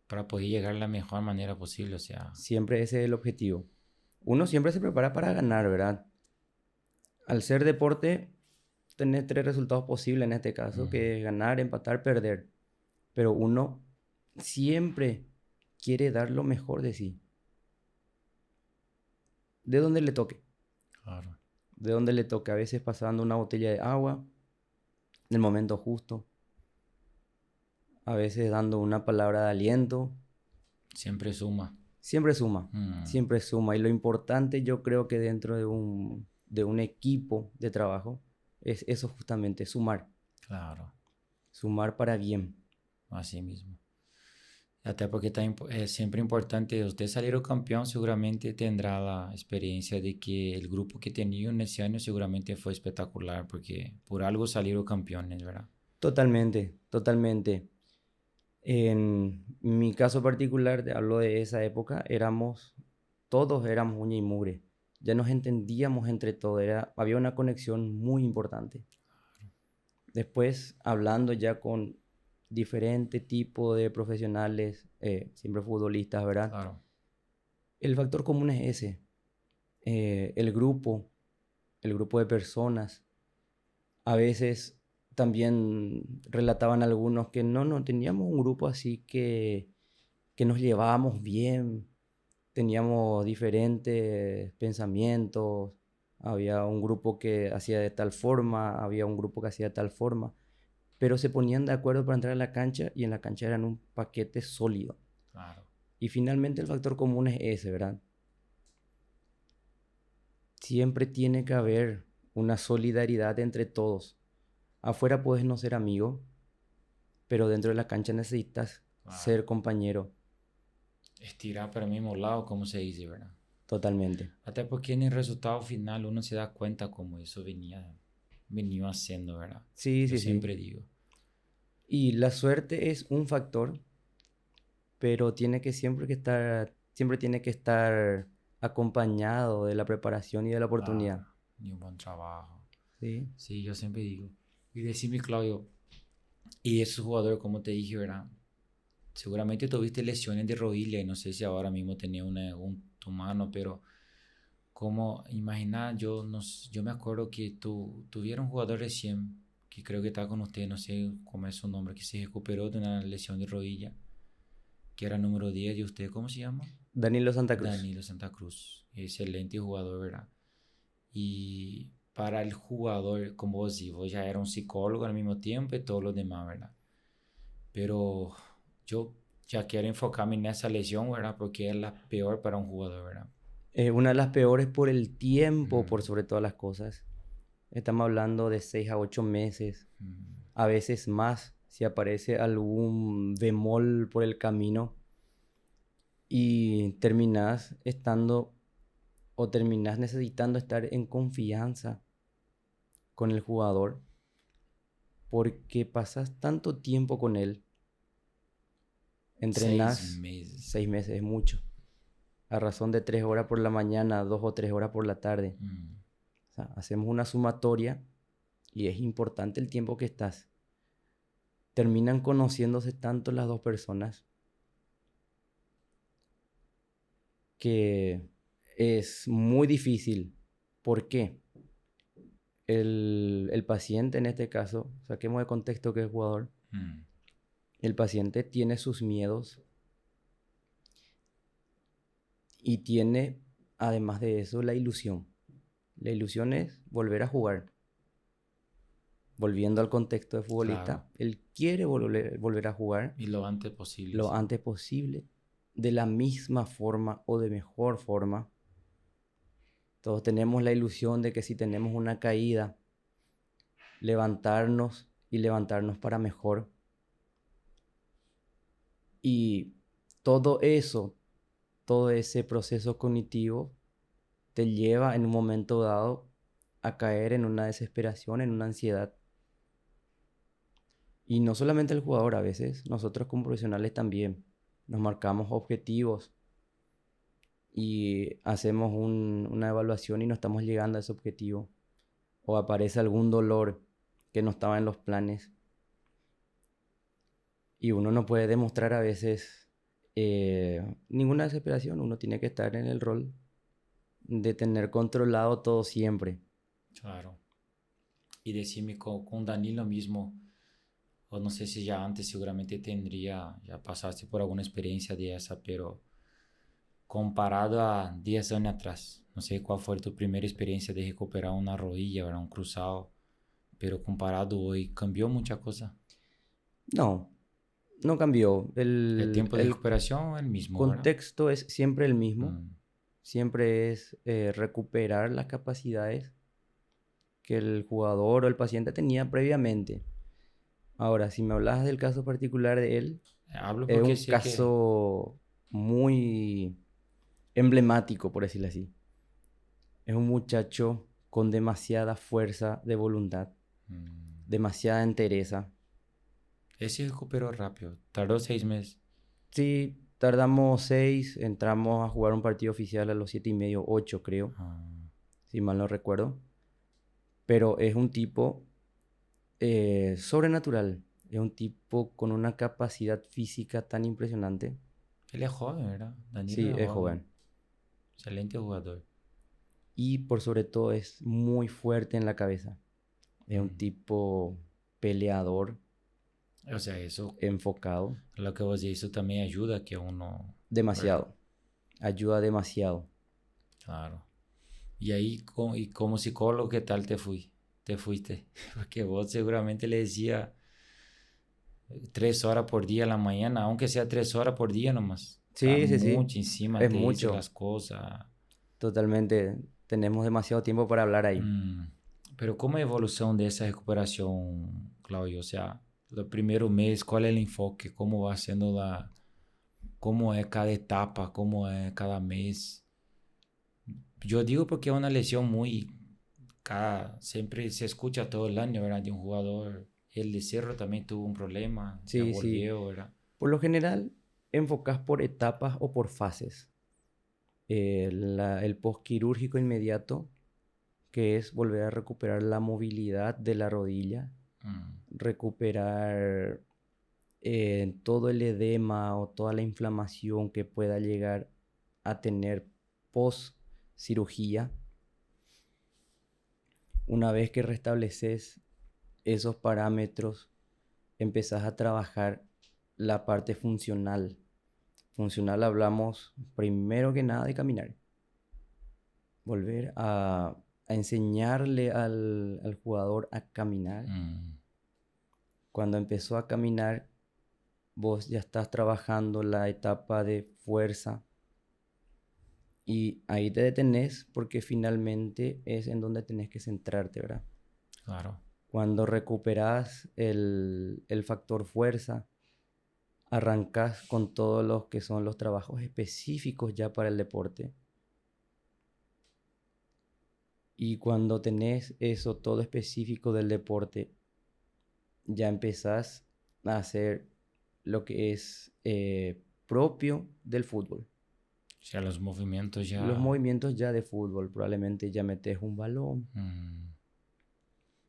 Para poder llegar de la mejor manera posible, o sea. Siempre ese es el objetivo. Uno siempre se prepara para ganar, ¿verdad? Al ser deporte, tenés tres resultados posibles en este caso, que es ganar, empatar, perder. Pero uno siempre quiere dar lo mejor de sí. De donde le toque. Claro. De donde le toque. A veces pasando una botella de agua, en el momento justo. A veces dando una palabra de aliento. Siempre suma. Siempre suma. Mm, Siempre suma. Y lo importante yo creo que dentro de un equipo de trabajo es eso justamente, sumar. claro. Sumar para bien. Así mismo. Até porque es siempre importante, usted salir campeón seguramente tendrá la experiencia de que el grupo que tenía en ese año seguramente fue espectacular, porque por algo salieron campeones, ¿verdad? Totalmente, totalmente. En mi caso particular, te hablo de esa época, todos éramos uña y mugre. Ya nos entendíamos entre todos, había una conexión muy importante. Después, hablando ya con diferente tipo de profesionales, siempre futbolistas, ¿verdad? Claro, El factor común es ese, el grupo de personas. A veces también relataban algunos que no teníamos un grupo así que nos llevábamos bien, teníamos diferentes pensamientos, había un grupo que hacía de tal forma, había un grupo que hacía de tal forma, pero se ponían de acuerdo para entrar a la cancha y en la cancha eran un paquete sólido. claro. Y finalmente el factor común es ese, ¿verdad? Siempre tiene que haber una solidaridad entre todos. Afuera puedes no ser amigo, pero dentro de la cancha necesitas Claro. ser compañero. Estirar para el mismo lado, como se dice, ¿verdad? Totalmente. Hasta porque en el resultado final uno se da cuenta cómo eso venía haciendo, ¿verdad? Sí, Yo sí, sí. siempre digo, Y la suerte es un factor, pero siempre tiene que estar acompañado de la preparación y de la oportunidad. claro, ni un buen trabajo. ¿Sí? Sí, yo siempre digo. Y decime, Claudio, y esos jugadores, como te dije, ¿verdad? Seguramente tuviste lesiones de rodilla y no sé si ahora mismo tenía tu mano, pero como imagina, yo me acuerdo que tuvieron un jugador recién que creo que está con usted, no sé cómo es su nombre, que se recuperó de una lesión de rodilla, que era número 10 de usted, ¿cómo se llama? Danilo Santa Cruz. Danilo Santa Cruz, excelente jugador, ¿verdad? Y para el jugador, como vos ya era un psicólogo al mismo tiempo y todo lo demás, ¿verdad? Pero yo ya quiero enfocarme en esa lesión, ¿verdad? Porque es la peor para un jugador, ¿verdad? Una de las peores por el tiempo, por Mm, sobre todas las cosas. Estamos hablando de 6 a 8 meses, mm. a veces más, si aparece algún bemol por el camino y terminas estando o terminas necesitando estar en confianza con el jugador porque pasas tanto tiempo con él, Seis entrenás meses. 6 meses, es mucho, a razón de 3 horas por la mañana, 2 o 3 horas por la tarde. Mm, O sea, hacemos una sumatoria y es importante el tiempo que estás. Terminan conociéndose tanto las dos personas que es muy difícil. ¿Por qué? El paciente en este caso, saquemos de contexto que es jugador, el paciente tiene sus miedos y tiene, además de eso, la ilusión. La ilusión es volver a jugar. Volviendo al contexto de futbolista, Claro. él quiere volver a jugar Y lo antes posible, lo sí. antes posible, de la misma forma o de mejor forma. Todos tenemos la ilusión de que si tenemos una caída, levantarnos y levantarnos para mejor. Y todo eso, todo ese proceso cognitivo te lleva en un momento dado a caer en una desesperación, en una ansiedad. Y no solamente el jugador, a veces nosotros como profesionales también nos marcamos objetivos y hacemos una evaluación y no estamos llegando a ese objetivo. O aparece algún dolor que no estaba en los planes. Y uno no puede demostrar a veces ninguna desesperación. Uno tiene que estar en el rol de tener controlado todo siempre. Claro. Y decime con Danilo mismo, o no sé si ya antes seguramente tendría, ya pasaste por alguna experiencia de esa, pero comparado a 10 años atrás, no sé cuál fue tu primera experiencia de recuperar una rodilla, ¿verdad? Un cruzado, pero comparado hoy, ¿cambió mucha cosa? No, no cambió. El tiempo de El recuperación es el mismo, ¿verdad? contexto es siempre el mismo. Mm, Siempre es recuperar las capacidades que el jugador o el paciente tenía previamente. Ahora, si me hablas del caso particular de él, Hablo es porque un sé que... caso muy emblemático, por decirlo así. Es un muchacho con demasiada fuerza de voluntad, mm, demasiada entereza. ese recuperó rápido, tardó 6 meses. Sí, tardamos 6, entramos a jugar un partido oficial a los 7:30, 8 creo, Ah, si mal no recuerdo. Pero es un tipo sobrenatural, es un tipo con una capacidad física tan impresionante. él es joven, ¿verdad? Danilo Sí, es es joven, joven. excelente jugador. Y por sobre todo es muy fuerte en la cabeza. Es un Mm. tipo peleador, O sea, eso, enfocado, lo que vos dices, eso también ayuda a que uno, ¿verdad? demasiado. Ayuda demasiado. Claro. Y ahí, y como psicólogo, ¿qué tal te fuiste? Porque vos seguramente le decía 3 horas por día a la mañana, aunque sea 3 horas por día nomás. Está Sí, sí, sí. mucho encima, Es te dice mucho. las cosas. Totalmente. Tenemos demasiado tiempo para hablar ahí. Mm, Pero ¿cómo es la evolución de esa recuperación, Claudio? O sea, los primeros meses, ¿cuál es el enfoque? ¿Cómo va siendo cómo es cada etapa? ¿Cómo es cada mes? Yo digo porque es una lesión muy, siempre se escucha todo el año, ¿verdad? De un jugador. El de Cerro también tuvo un problema, ya Sí, sí. volvió, ¿verdad? Por lo general, enfocas por etapas o por fases. El posquirúrgico inmediato, que es volver a recuperar la movilidad de la rodilla, Mm, recuperar todo el edema o toda la inflamación que pueda llegar a tener post cirugía. Una vez que restableces esos parámetros, empezás a trabajar la parte funcional. Funcional hablamos primero que nada de caminar. Volver a enseñarle al jugador a caminar. mm, Cuando empezó a caminar, vos ya estás trabajando la etapa de fuerza y ahí te detenés porque finalmente es en donde tenés que centrarte, ¿verdad? claro. Cuando recuperas el factor fuerza, arrancas con todos los que son los trabajos específicos ya para el deporte. Y cuando tenés eso todo específico del deporte, ya empezás a hacer lo que es propio del fútbol. O sea, los movimientos Los ya... movimientos ya de fútbol, probablemente ya metes un balón, mm.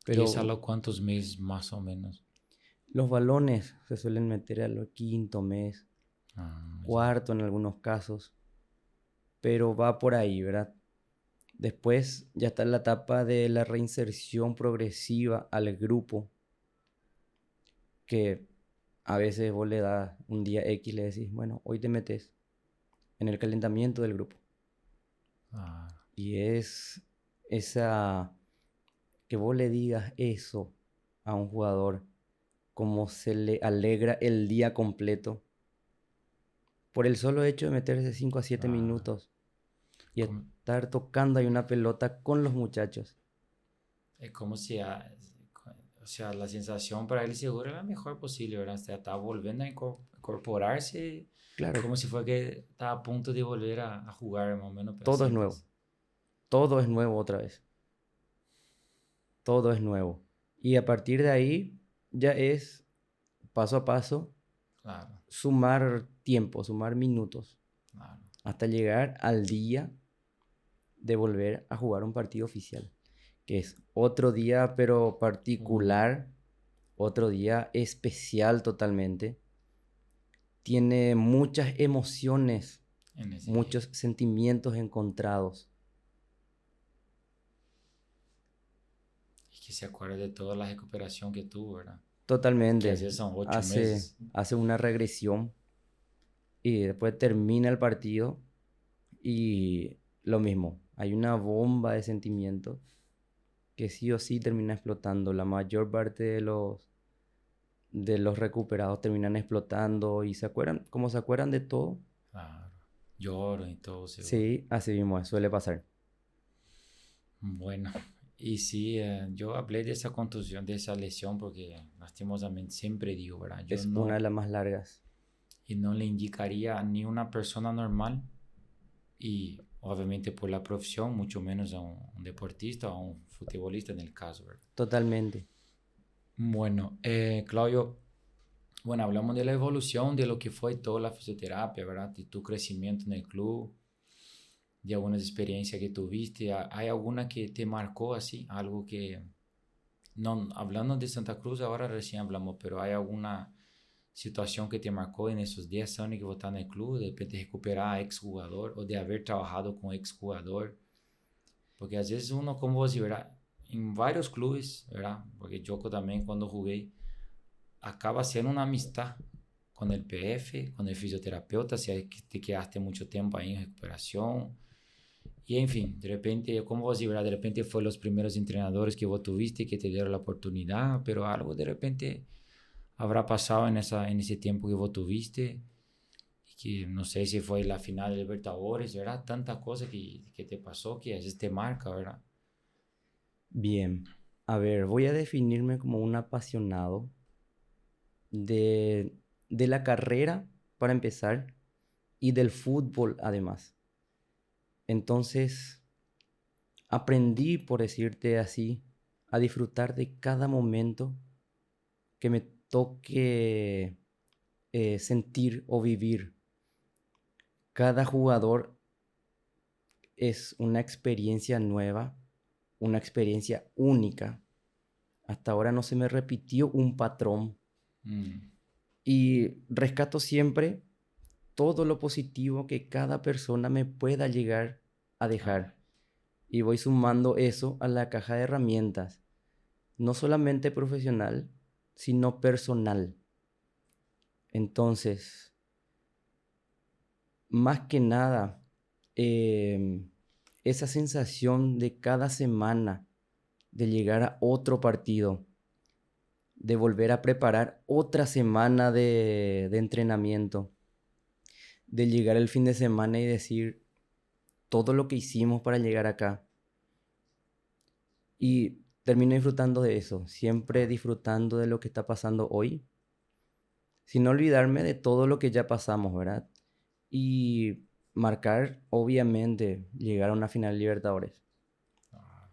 ¿Y es a pero los cuántos meses más o menos? los balones se suelen meter al quinto mes, Ah, ya. cuarto en algunos casos. pero va por ahí, ¿verdad? Después ya está la etapa de la reinserción progresiva al grupo, que a veces vos le das un día X, le decís, bueno, hoy te metes en el calentamiento del grupo. Ah, Y es esa, que vos le digas eso a un jugador, como se le alegra el día completo, por el solo hecho de meterse 5 a 7 ah, minutos y como- estar tocando ahí una pelota con los muchachos. es como si, o sea, la sensación para él seguro es la mejor posible, ¿verdad? O sea, está volviendo a incorporarse Claro, como si fue que estaba a punto de volver a jugar, más o menos, pero todo así es nuevo. pues. Todo es nuevo otra vez. Todo es nuevo. Y a partir de ahí ya es paso a paso Claro, sumar tiempo, sumar minutos, claro. hasta llegar al día de volver a jugar un partido oficial, que es otro día pero Uh, particular, otro día especial totalmente. Tiene muchas emociones, en ese día. muchos sentimientos encontrados. Y que se acuerde de toda la recuperación que tuvo, ¿verdad? Que a Totalmente. veces son ocho Hace, meses. hace una regresión y después termina el partido y lo mismo. Hay una bomba de sentimientos que sí o sí termina explotando. La mayor parte de los recuperados terminan explotando y se acuerdan, como se acuerdan de todo, Claro. Lloro y todo, seguro. sí, así mismo suele pasar. Bueno, y sí, yo hablé de esa contusión, de esa lesión, porque lastimosamente siempre digo, ¿verdad? Yo Es una de no, las más largas. y no le indicaría a ni una persona normal, y obviamente por la profesión, mucho menos a un deportista o a un futbolista en el caso, ¿verdad? Totalmente. Bueno, Claudio, bueno, hablamos de la evolución, de lo que fue toda la fisioterapia, ¿verdad? De tu crecimiento en el club, de algunas experiencias que tuviste. ¿Hay alguna que te marcó así? Algo que, no, hablando de Santa Cruz, ahora recién hablamos, pero ¿hay alguna situación que te marcó en esos 10 años que vos estás en el club, de repente recuperar a exjugador o de haber trabajado con exjugador? Porque às vezes uno, como vos ¿verdad? En varios clubes, ¿verdad? Porque yo también cuando jugué, acaba siendo una amistad con el PF, con el fisioterapeuta, si te quedaste mucho tiempo ahí en recuperación. Y en fin, de repente, como vos ¿verdad? De repente fue los primeros entrenadores que vos tuviste que te dieron la oportunidad, pero algo de repente habrá pasado en ese tiempo que vos tuviste, y que no sé si fue la final de Libertadores, ¿verdad? Tanta cosa que te pasó que a veces te marca, ¿verdad? Bien. A ver, voy a definirme como un apasionado de, de la carrera, para empezar, y del fútbol además. Entonces, aprendí, por decirte así, a disfrutar de cada momento que me toque sentir o vivir. Cada jugador es una experiencia nueva, una experiencia única. Hasta ahora no se me repitió un patrón Mm, y rescato siempre todo lo positivo que cada persona me pueda llegar a claro. dejar. Y voy sumando eso a la caja de herramientas, no solamente profesional, sino personal. Entonces, más que nada, esa sensación de cada semana, de llegar a otro partido, de volver a preparar otra semana de entrenamiento, de llegar el fin de semana y decir todo lo que hicimos para llegar acá. Y termino disfrutando de eso, siempre Ah, disfrutando de lo que está pasando hoy, sin olvidarme de todo lo que ya pasamos, ¿verdad? Y marcar, obviamente, llegar a una final de Libertadores. ah,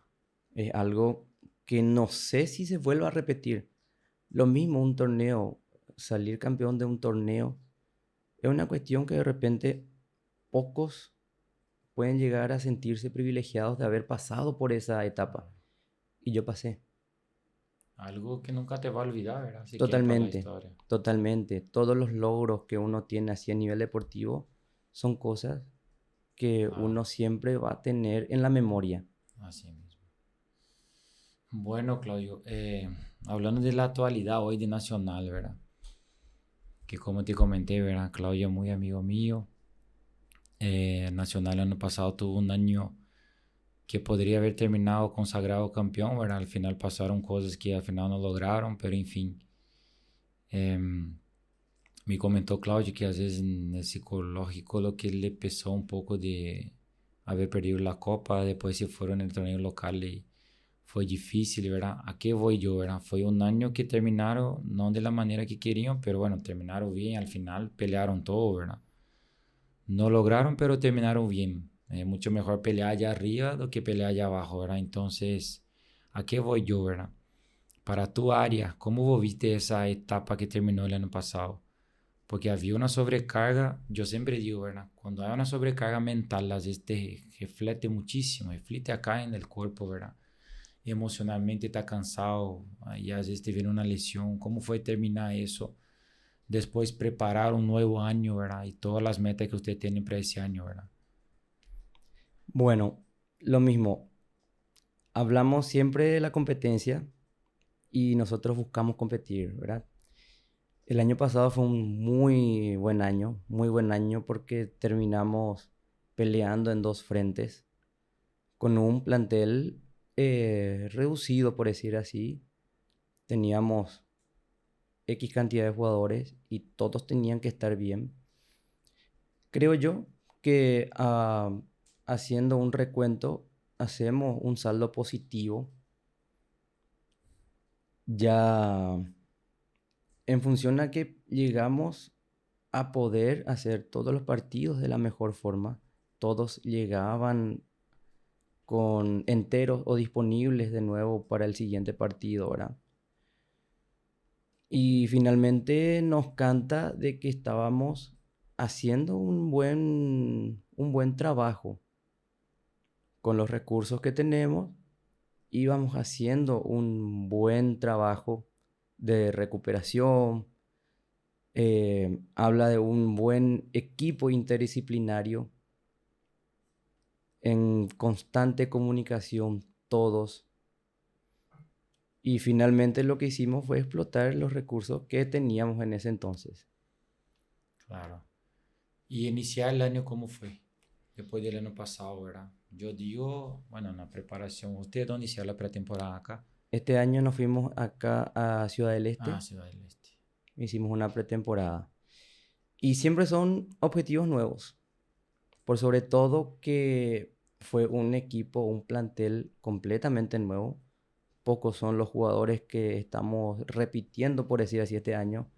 Es algo que no sé si se vuelva a repetir. Lo mismo un torneo, salir campeón de un torneo, es una cuestión que de repente pocos pueden llegar a sentirse privilegiados de haber pasado por esa etapa. claro. Y yo pasé. Algo que nunca te va a olvidar, ¿verdad? Se queda para la Totalmente, historia. totalmente. Todos los logros que uno tiene así a nivel deportivo son cosas que uno siempre va a tener en la memoria. Así mismo. Bueno, Claudio, hablando de la actualidad hoy de Nacional, ¿verdad? Que como te comenté, ¿verdad? Claudio es muy amigo mío. Nacional el año pasado tuvo un año que podría haber terminado consagrado campeón, ¿verdad? Al final pasaron cosas que al final no lograron, pero en fin. Me comentó Claudio que a veces en el psicológico lo que le pesó un poco de haber perdido la copa, después se fueron en el torneo local y fue difícil, ¿verdad? ¿A qué voy yo, verdad? Fue un año que terminaron, no de la manera que querían, pero bueno, terminaron bien, al final pelearon todo, ¿verdad? No lograron, pero terminaron bien. Es mucho mejor pelear allá arriba do que pelear allá abajo, ¿verdad? Entonces, ¿a qué voy yo, verdad? Para tu área, ¿cómo vos viste esa etapa que terminó el año pasado? Porque había una sobrecarga, yo siempre digo, ¿verdad? Cuando hay una sobrecarga mental, las este reflete muchísimo, reflete acá en el cuerpo, ¿verdad? Emocionalmente está cansado, y a veces te viene una lesión. ¿Cómo fue terminar eso? Después preparar un nuevo año, ¿verdad? Y todas las metas que usted tiene para ese año, ¿verdad? Bueno, lo mismo, hablamos siempre de la competencia y nosotros buscamos competir, ¿verdad? El año pasado fue un muy buen año porque terminamos peleando en dos frentes con un plantel reducido, por decir así. Teníamos X cantidad de jugadores y todos tenían que estar bien. Creo yo que haciendo un recuento hacemos un saldo positivo ya en función a que llegamos a poder hacer todos los partidos de la mejor forma. Todos llegaban con enteros o disponibles de nuevo para el siguiente partido, ¿verdad? Y finalmente nos canta de que estábamos haciendo un buen trabajo con los recursos que tenemos. Íbamos haciendo un buen trabajo de recuperación. Habla de un buen equipo interdisciplinario en constante comunicación todos. Y finalmente lo que hicimos fue explotar los recursos que teníamos en ese entonces. Claro. Y iniciar el año, ¿cómo fue? Después del año pasado, ¿verdad? Yo digo, bueno, en la preparación, ¿usted dónde inició la pretemporada acá? Este año nos fuimos acá a Ciudad del Ah, Este, Ciudad del Este. hicimos una pretemporada. Y siempre son objetivos nuevos. Por sobre todo que fue un equipo, un plantel completamente nuevo. Pocos son los jugadores que estamos repitiendo, por decir así, este año.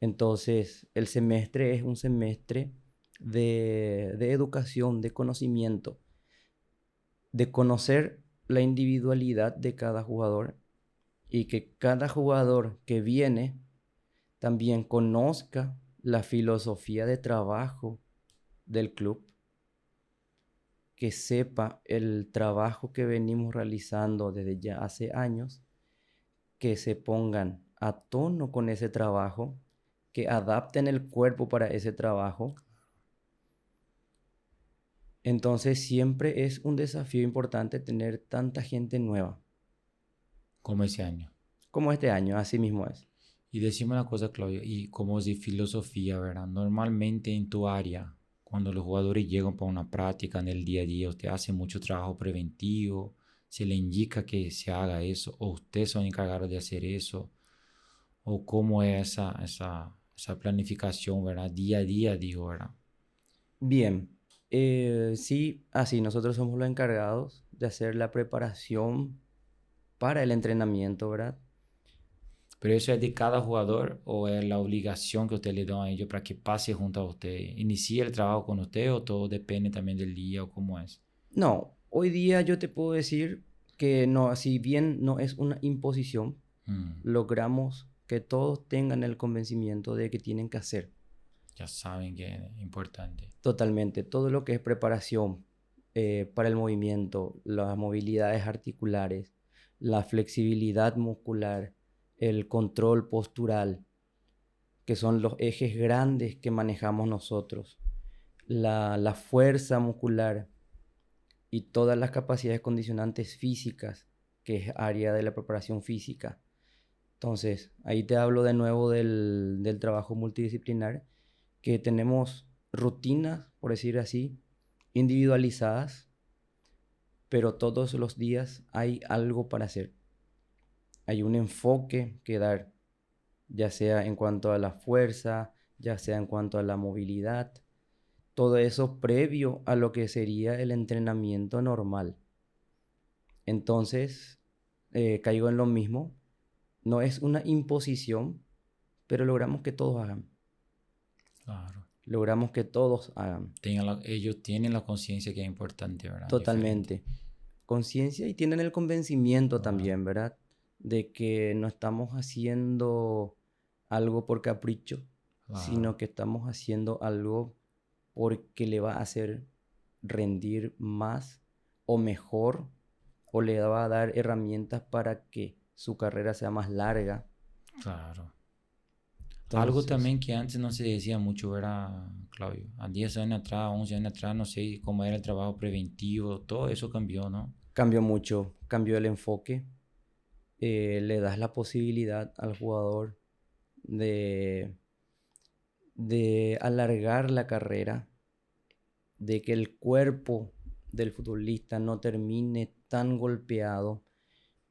Entonces, el semestre es un semestre de educación, de conocimiento, de conocer la individualidad de cada jugador y que cada jugador que viene también conozca la filosofía de trabajo del club, que sepa el trabajo que venimos realizando desde ya hace años, que se pongan a tono con ese trabajo, que adapten el cuerpo para ese trabajo. Entonces siempre es un desafío importante tener tanta gente nueva Como ese año. como este año, así mismo es. Y decime una cosa, Claudio, y como es de filosofía, ¿verdad? Normalmente en tu área, cuando los jugadores llegan para una práctica en el día a día, usted hace mucho trabajo preventivo, se le indica que se haga eso, o ustedes son encargados de hacer eso, o cómo es esa planificación, ¿verdad? Día a día, digo, ¿verdad? Bien, sí, así nosotros somos los encargados de hacer la preparación para el entrenamiento, ¿verdad? Pero eso es de cada jugador o es la obligación que usted le da a ellos para que pase junto a usted, inicie el trabajo con usted o todo depende también del día o cómo es. No, hoy día yo te puedo decir que no, si bien no es una imposición, Mm, logramos que todos tengan el convencimiento de que tienen que hacer ya saben que es importante. totalmente todo lo que es preparación para el movimiento, las movilidades articulares, la flexibilidad muscular, el control postural, que son los ejes grandes que manejamos nosotros. la fuerza muscular y todas las capacidades condicionantes físicas, que es área de la preparación física. Entonces, ahí te hablo de nuevo del trabajo multidisciplinar, que tenemos rutinas, por decir así, individualizadas, pero todos los días hay algo para hacer. Hay un enfoque que dar, ya sea en cuanto a la fuerza, ya sea en cuanto a la movilidad, todo eso previo a lo que sería el entrenamiento normal. Entonces, caigo en lo mismo, no es una imposición, pero logramos que todos hagan. Claro. Logramos que todos hagan. Ellos tienen la conciencia que es importante, ¿verdad? Diferente. Totalmente. Conciencia y tienen el convencimiento Claro. también, ¿verdad? De que no estamos haciendo algo por capricho, Claro. sino que estamos haciendo algo porque le va a hacer rendir más o mejor, o le va a dar herramientas para que su carrera sea más larga. Claro. Entonces, Algo también que antes no se decía mucho era, Claudio, a 10 años atrás, 11 años atrás, no sé cómo era el trabajo preventivo, todo eso cambió, ¿no? cambió mucho, cambió el enfoque. Le das la posibilidad al jugador de alargar la carrera, de que el cuerpo del futbolista no termine tan golpeado,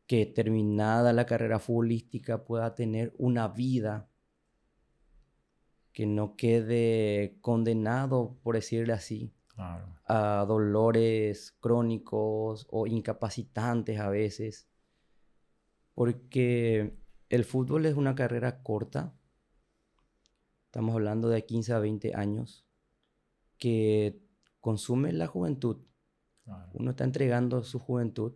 que terminada la carrera futbolística pueda tener una vida, que no quede condenado, por decirlo así, Claro. a dolores crónicos o incapacitantes a veces, porque el fútbol es una carrera corta, estamos hablando de 15 a 20 años, que consume la juventud. Claro. Uno está entregando su juventud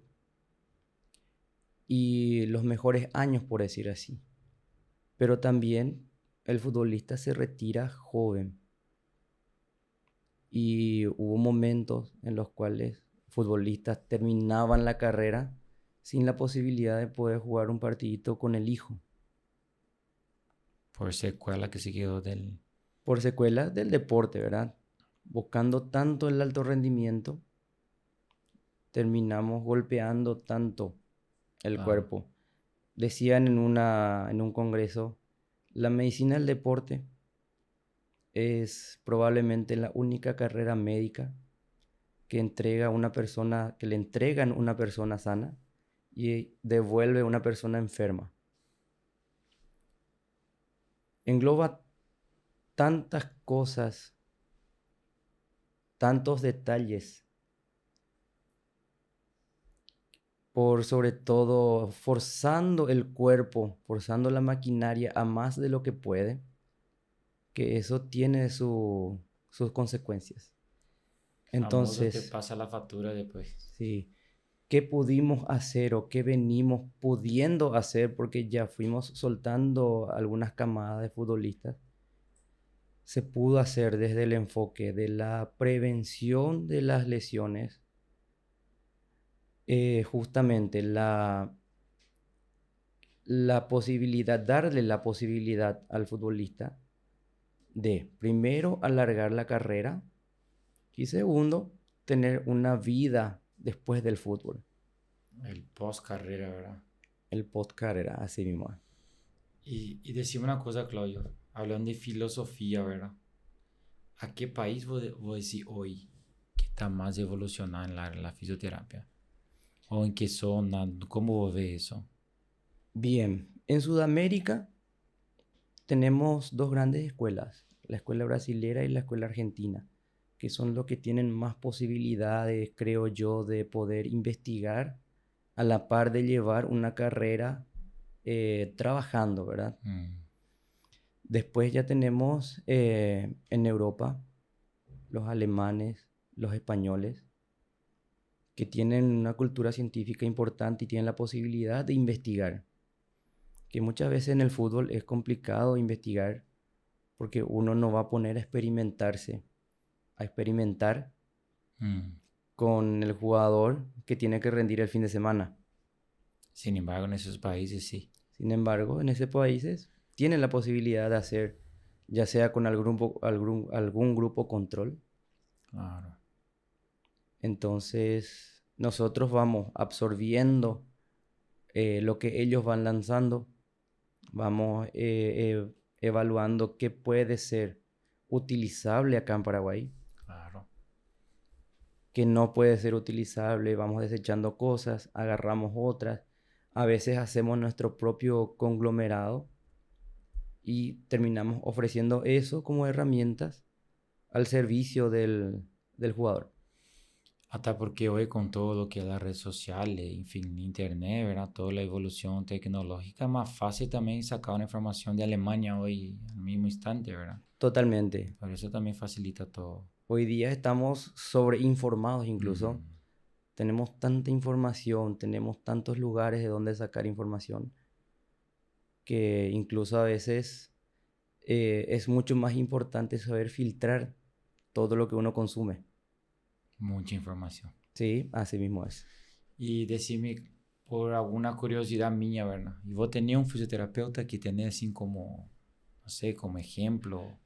y los mejores años, por decir así. Pero también el futbolista se retira joven. Y hubo momentos en los cuales futbolistas terminaban la carrera sin la posibilidad de poder jugar un partidito con el hijo. Por secuela que se quedó del... Por secuelas del deporte, ¿verdad? Buscando tanto el alto rendimiento, terminamos golpeando tanto el cuerpo. Decían en un congreso, la medicina del deporte es probablemente la única carrera médica que entrega una persona, que le entregan una persona sana y devuelve una persona enferma. Engloba tantas cosas, tantos detalles, por sobre todo forzando el cuerpo, forzando la maquinaria a más de lo que puede, que eso tiene sus consecuencias. Entonces Entonces, te pasa la factura después. sí, ¿qué pudimos hacer o qué venimos pudiendo hacer? Porque ya fuimos soltando algunas camadas de futbolistas. Se pudo hacer desde el enfoque de la prevención de las lesiones, justamente la posibilidad, darle la posibilidad al futbolista de, primero, alargar la carrera y segundo, tener una vida después del fútbol. El post carrera, ¿verdad? El post carrera, así mismo. Y decime una cosa, Claudio, hablando de filosofía, ¿verdad? ¿A qué país vos decís hoy que está más evolucionado en la fisioterapia? ¿O en qué zona? ¿Cómo vos ves eso? Bien, en Sudamérica tenemos dos grandes escuelas, la escuela brasilera y la escuela argentina, que son los que tienen más posibilidades, creo yo, de poder investigar a la par de llevar una carrera trabajando, ¿verdad? Después ya tenemos en Europa los alemanes, los españoles, que tienen una cultura científica importante y tienen la posibilidad de investigar. Que muchas veces en el fútbol es complicado investigar porque uno no va a poner a experimentarse, a experimentar con el jugador que tiene que rendir el fin de semana. Sin embargo, en esos países sí. Sin embargo, en esos países tienen la posibilidad de hacer, ya sea con algún grupo control, Claro. Entonces, nosotros vamos absorbiendo lo que ellos van lanzando, vamos evaluando qué puede ser utilizable acá en Paraguay, Claro. qué no puede ser utilizable, vamos desechando cosas, agarramos otras, a veces hacemos nuestro propio conglomerado y terminamos ofreciendo eso como herramientas al servicio del jugador. Hasta porque hoy con todo lo que es las redes sociales, en fin, internet, ¿verdad? Toda la evolución tecnológica, es más fácil también sacar una información de Alemania hoy al mismo instante, ¿verdad? Totalmente. Por eso también facilita todo. Hoy día estamos sobreinformados incluso. Mm, Tenemos tanta información, tenemos tantos lugares de donde sacar información, que incluso a veces es mucho más importante saber filtrar todo lo que uno consume. mucha información. Sí, así mismo es. Y decime, por alguna curiosidad mía, ¿verdad? Y vos tenías un fisioterapeuta que tenés así como, no sé, como ejemplo.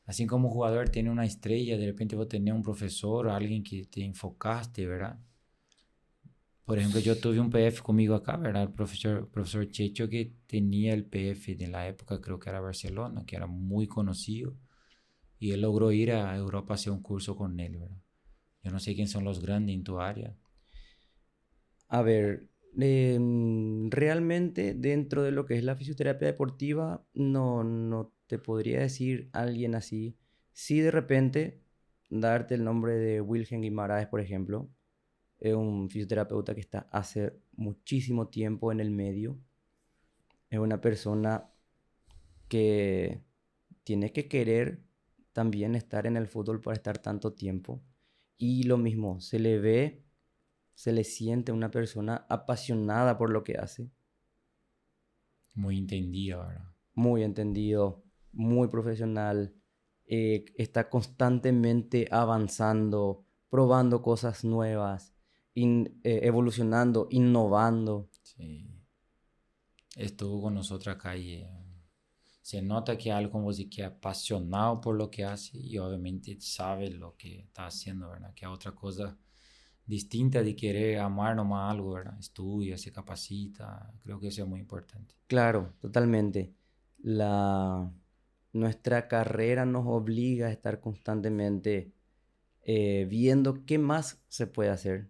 Así como un jugador tiene una estrella, de repente vos tenés un profesor o alguien que te enfocaste, ¿verdad? Por ejemplo, yo tuve un PF conmigo acá, ¿verdad? El profesor Checho que tenía el PF de la época, creo que era Barcelona, que era muy conocido. Y él logró ir a Europa a hacer un curso con él, ¿verdad? Yo no sé quién son los grandes en tu área. A ver, realmente dentro de lo que es la fisioterapia deportiva, no te podría decir alguien así. Sí, de repente, darte el nombre de Wilhelm Guimaraes, por ejemplo, es un fisioterapeuta que está hace muchísimo tiempo en el medio. Es una persona que tiene que querer también estar en el fútbol para estar tanto tiempo. Y lo mismo, se le ve, se le siente una persona apasionada por lo que hace, Muy entendida, ¿verdad? muy entendido, muy profesional, está constantemente avanzando, probando cosas nuevas, evolucionando, innovando. Sí. Estuvo con nosotros acá y se nota que es algo como si que es apasionado por lo que hace y obviamente sabe lo que está haciendo, ¿verdad? Que es otra cosa distinta de querer amar nomás algo, ¿verdad? Estudia, se capacita, creo que eso es muy importante. Claro, totalmente. La, Nuestra carrera nos obliga a estar constantemente viendo qué más se puede hacer,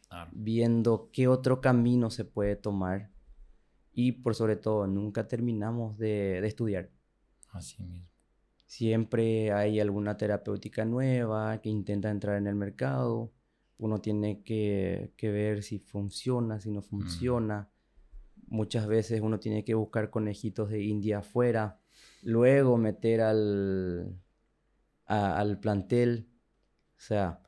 Claro, viendo qué otro camino se puede tomar y por sobre todo nunca terminamos de estudiar. así mismo. Siempre hay alguna terapéutica nueva que intenta entrar en el mercado. Uno tiene que ver si funciona, si no Mm, funciona. Muchas veces uno tiene que buscar conejitos de India afuera, luego meter al plantel. O sea,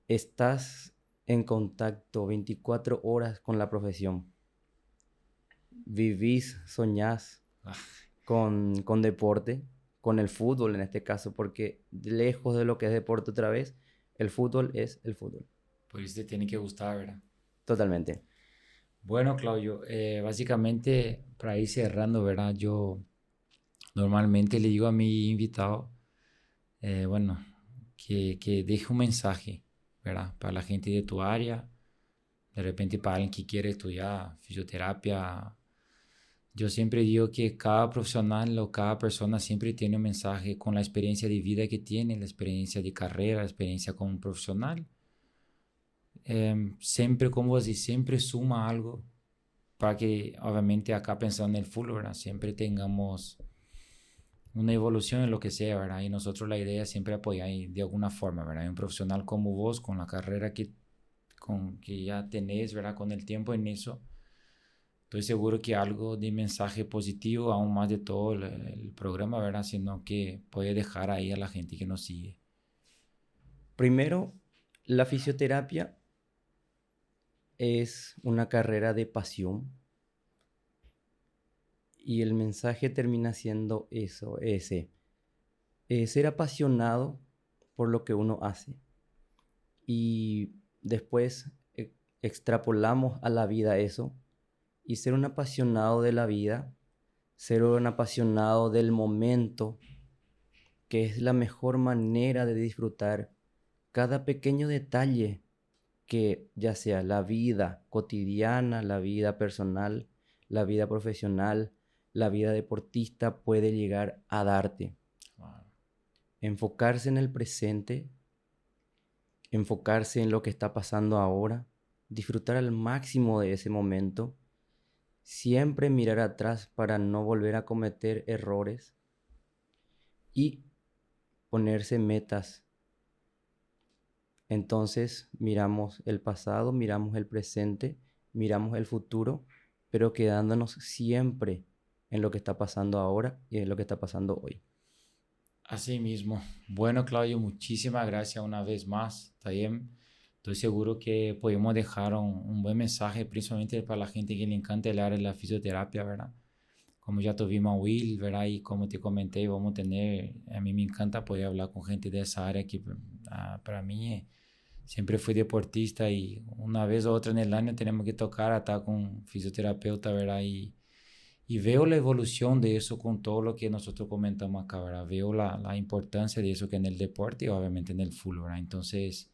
estás en contacto 24 horas con la profesión. Vivís, soñás ah, con deporte, con el fútbol en este caso, porque lejos de lo que es deporte otra vez, el fútbol es el fútbol. por eso te tiene que gustar, ¿verdad? Totalmente. Bueno, Claudio, básicamente para ir cerrando, ¿verdad? Yo normalmente le digo a mi invitado, bueno, que deje un mensaje, ¿verdad? Para la gente de tu área, de repente para alguien que quiere estudiar fisioterapia. Yo siempre digo que cada profesional o cada persona siempre tiene un mensaje con la experiencia de vida que tiene, la experiencia de carrera, la experiencia como profesional. Siempre, como vos decís, siempre suma algo para que, obviamente, acá pensando en el fútbol, ¿verdad? Siempre tengamos una evolución en lo que sea, ¿verdad? Y nosotros la idea es siempre apoyar de alguna forma, ¿verdad? Y un profesional como vos, con la carrera que ya tenés, ¿verdad? Con el tiempo en eso, estoy seguro que algo de mensaje positivo, aún más de todo el programa, ¿verdad? Sino que puede dejar ahí a la gente que nos sigue. Primero, la fisioterapia es una carrera de pasión y el mensaje termina siendo eso, ese, ser apasionado por lo que uno hace y después extrapolamos a la vida eso y ser un apasionado de la vida, ser un apasionado del momento, que es la mejor manera de disfrutar cada pequeño detalle que ya sea la vida cotidiana, la vida personal, la vida profesional, la vida deportista puede llegar a darte. Wow. Enfocarse en el presente, enfocarse en lo que está pasando ahora, disfrutar al máximo de ese momento, siempre mirar atrás para no volver a cometer errores y ponerse metas. Entonces miramos el pasado, miramos el presente, miramos el futuro, pero quedándonos siempre en lo que está pasando ahora y en lo que está pasando hoy. Así mismo. Bueno, Claudio, muchísimas gracias una vez más. ¿Está bien? Estoy seguro que podemos dejar un buen mensaje, principalmente para la gente que le encanta el área de la fisioterapia, ¿verdad? Como ya tuvimos a Will, ¿verdad? Y como te comenté, vamos a tener, a mí me encanta poder hablar con gente de esa área que para mí siempre fui deportista y una vez u otra en el año tenemos que tocar a estar con fisioterapeuta, ¿verdad? Y veo la evolución de eso con todo lo que nosotros comentamos acá, ¿verdad? Veo la importancia de eso que en el deporte y obviamente en el fútbol, ¿verdad? Entonces,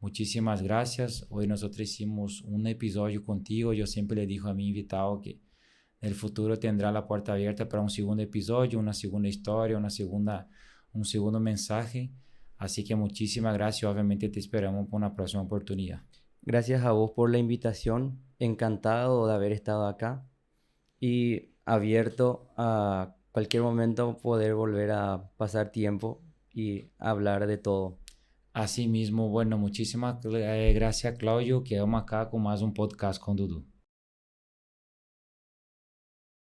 muchísimas gracias. Hoy nosotros hicimos un episodio contigo. Yo siempre le digo a mi invitado que en el futuro tendrá la puerta abierta para un segundo episodio, una segunda historia, un segundo mensaje. Así que muchísimas gracias. Obviamente te esperamos por una próxima oportunidad. Gracias a vos por la invitación. Encantado de haber estado acá y abierto a cualquier momento poder volver a pasar tiempo y hablar de todo. Así mismo, bueno, muchísimas gracias, Claudio. Quedamos acá con más un podcast con Dudu.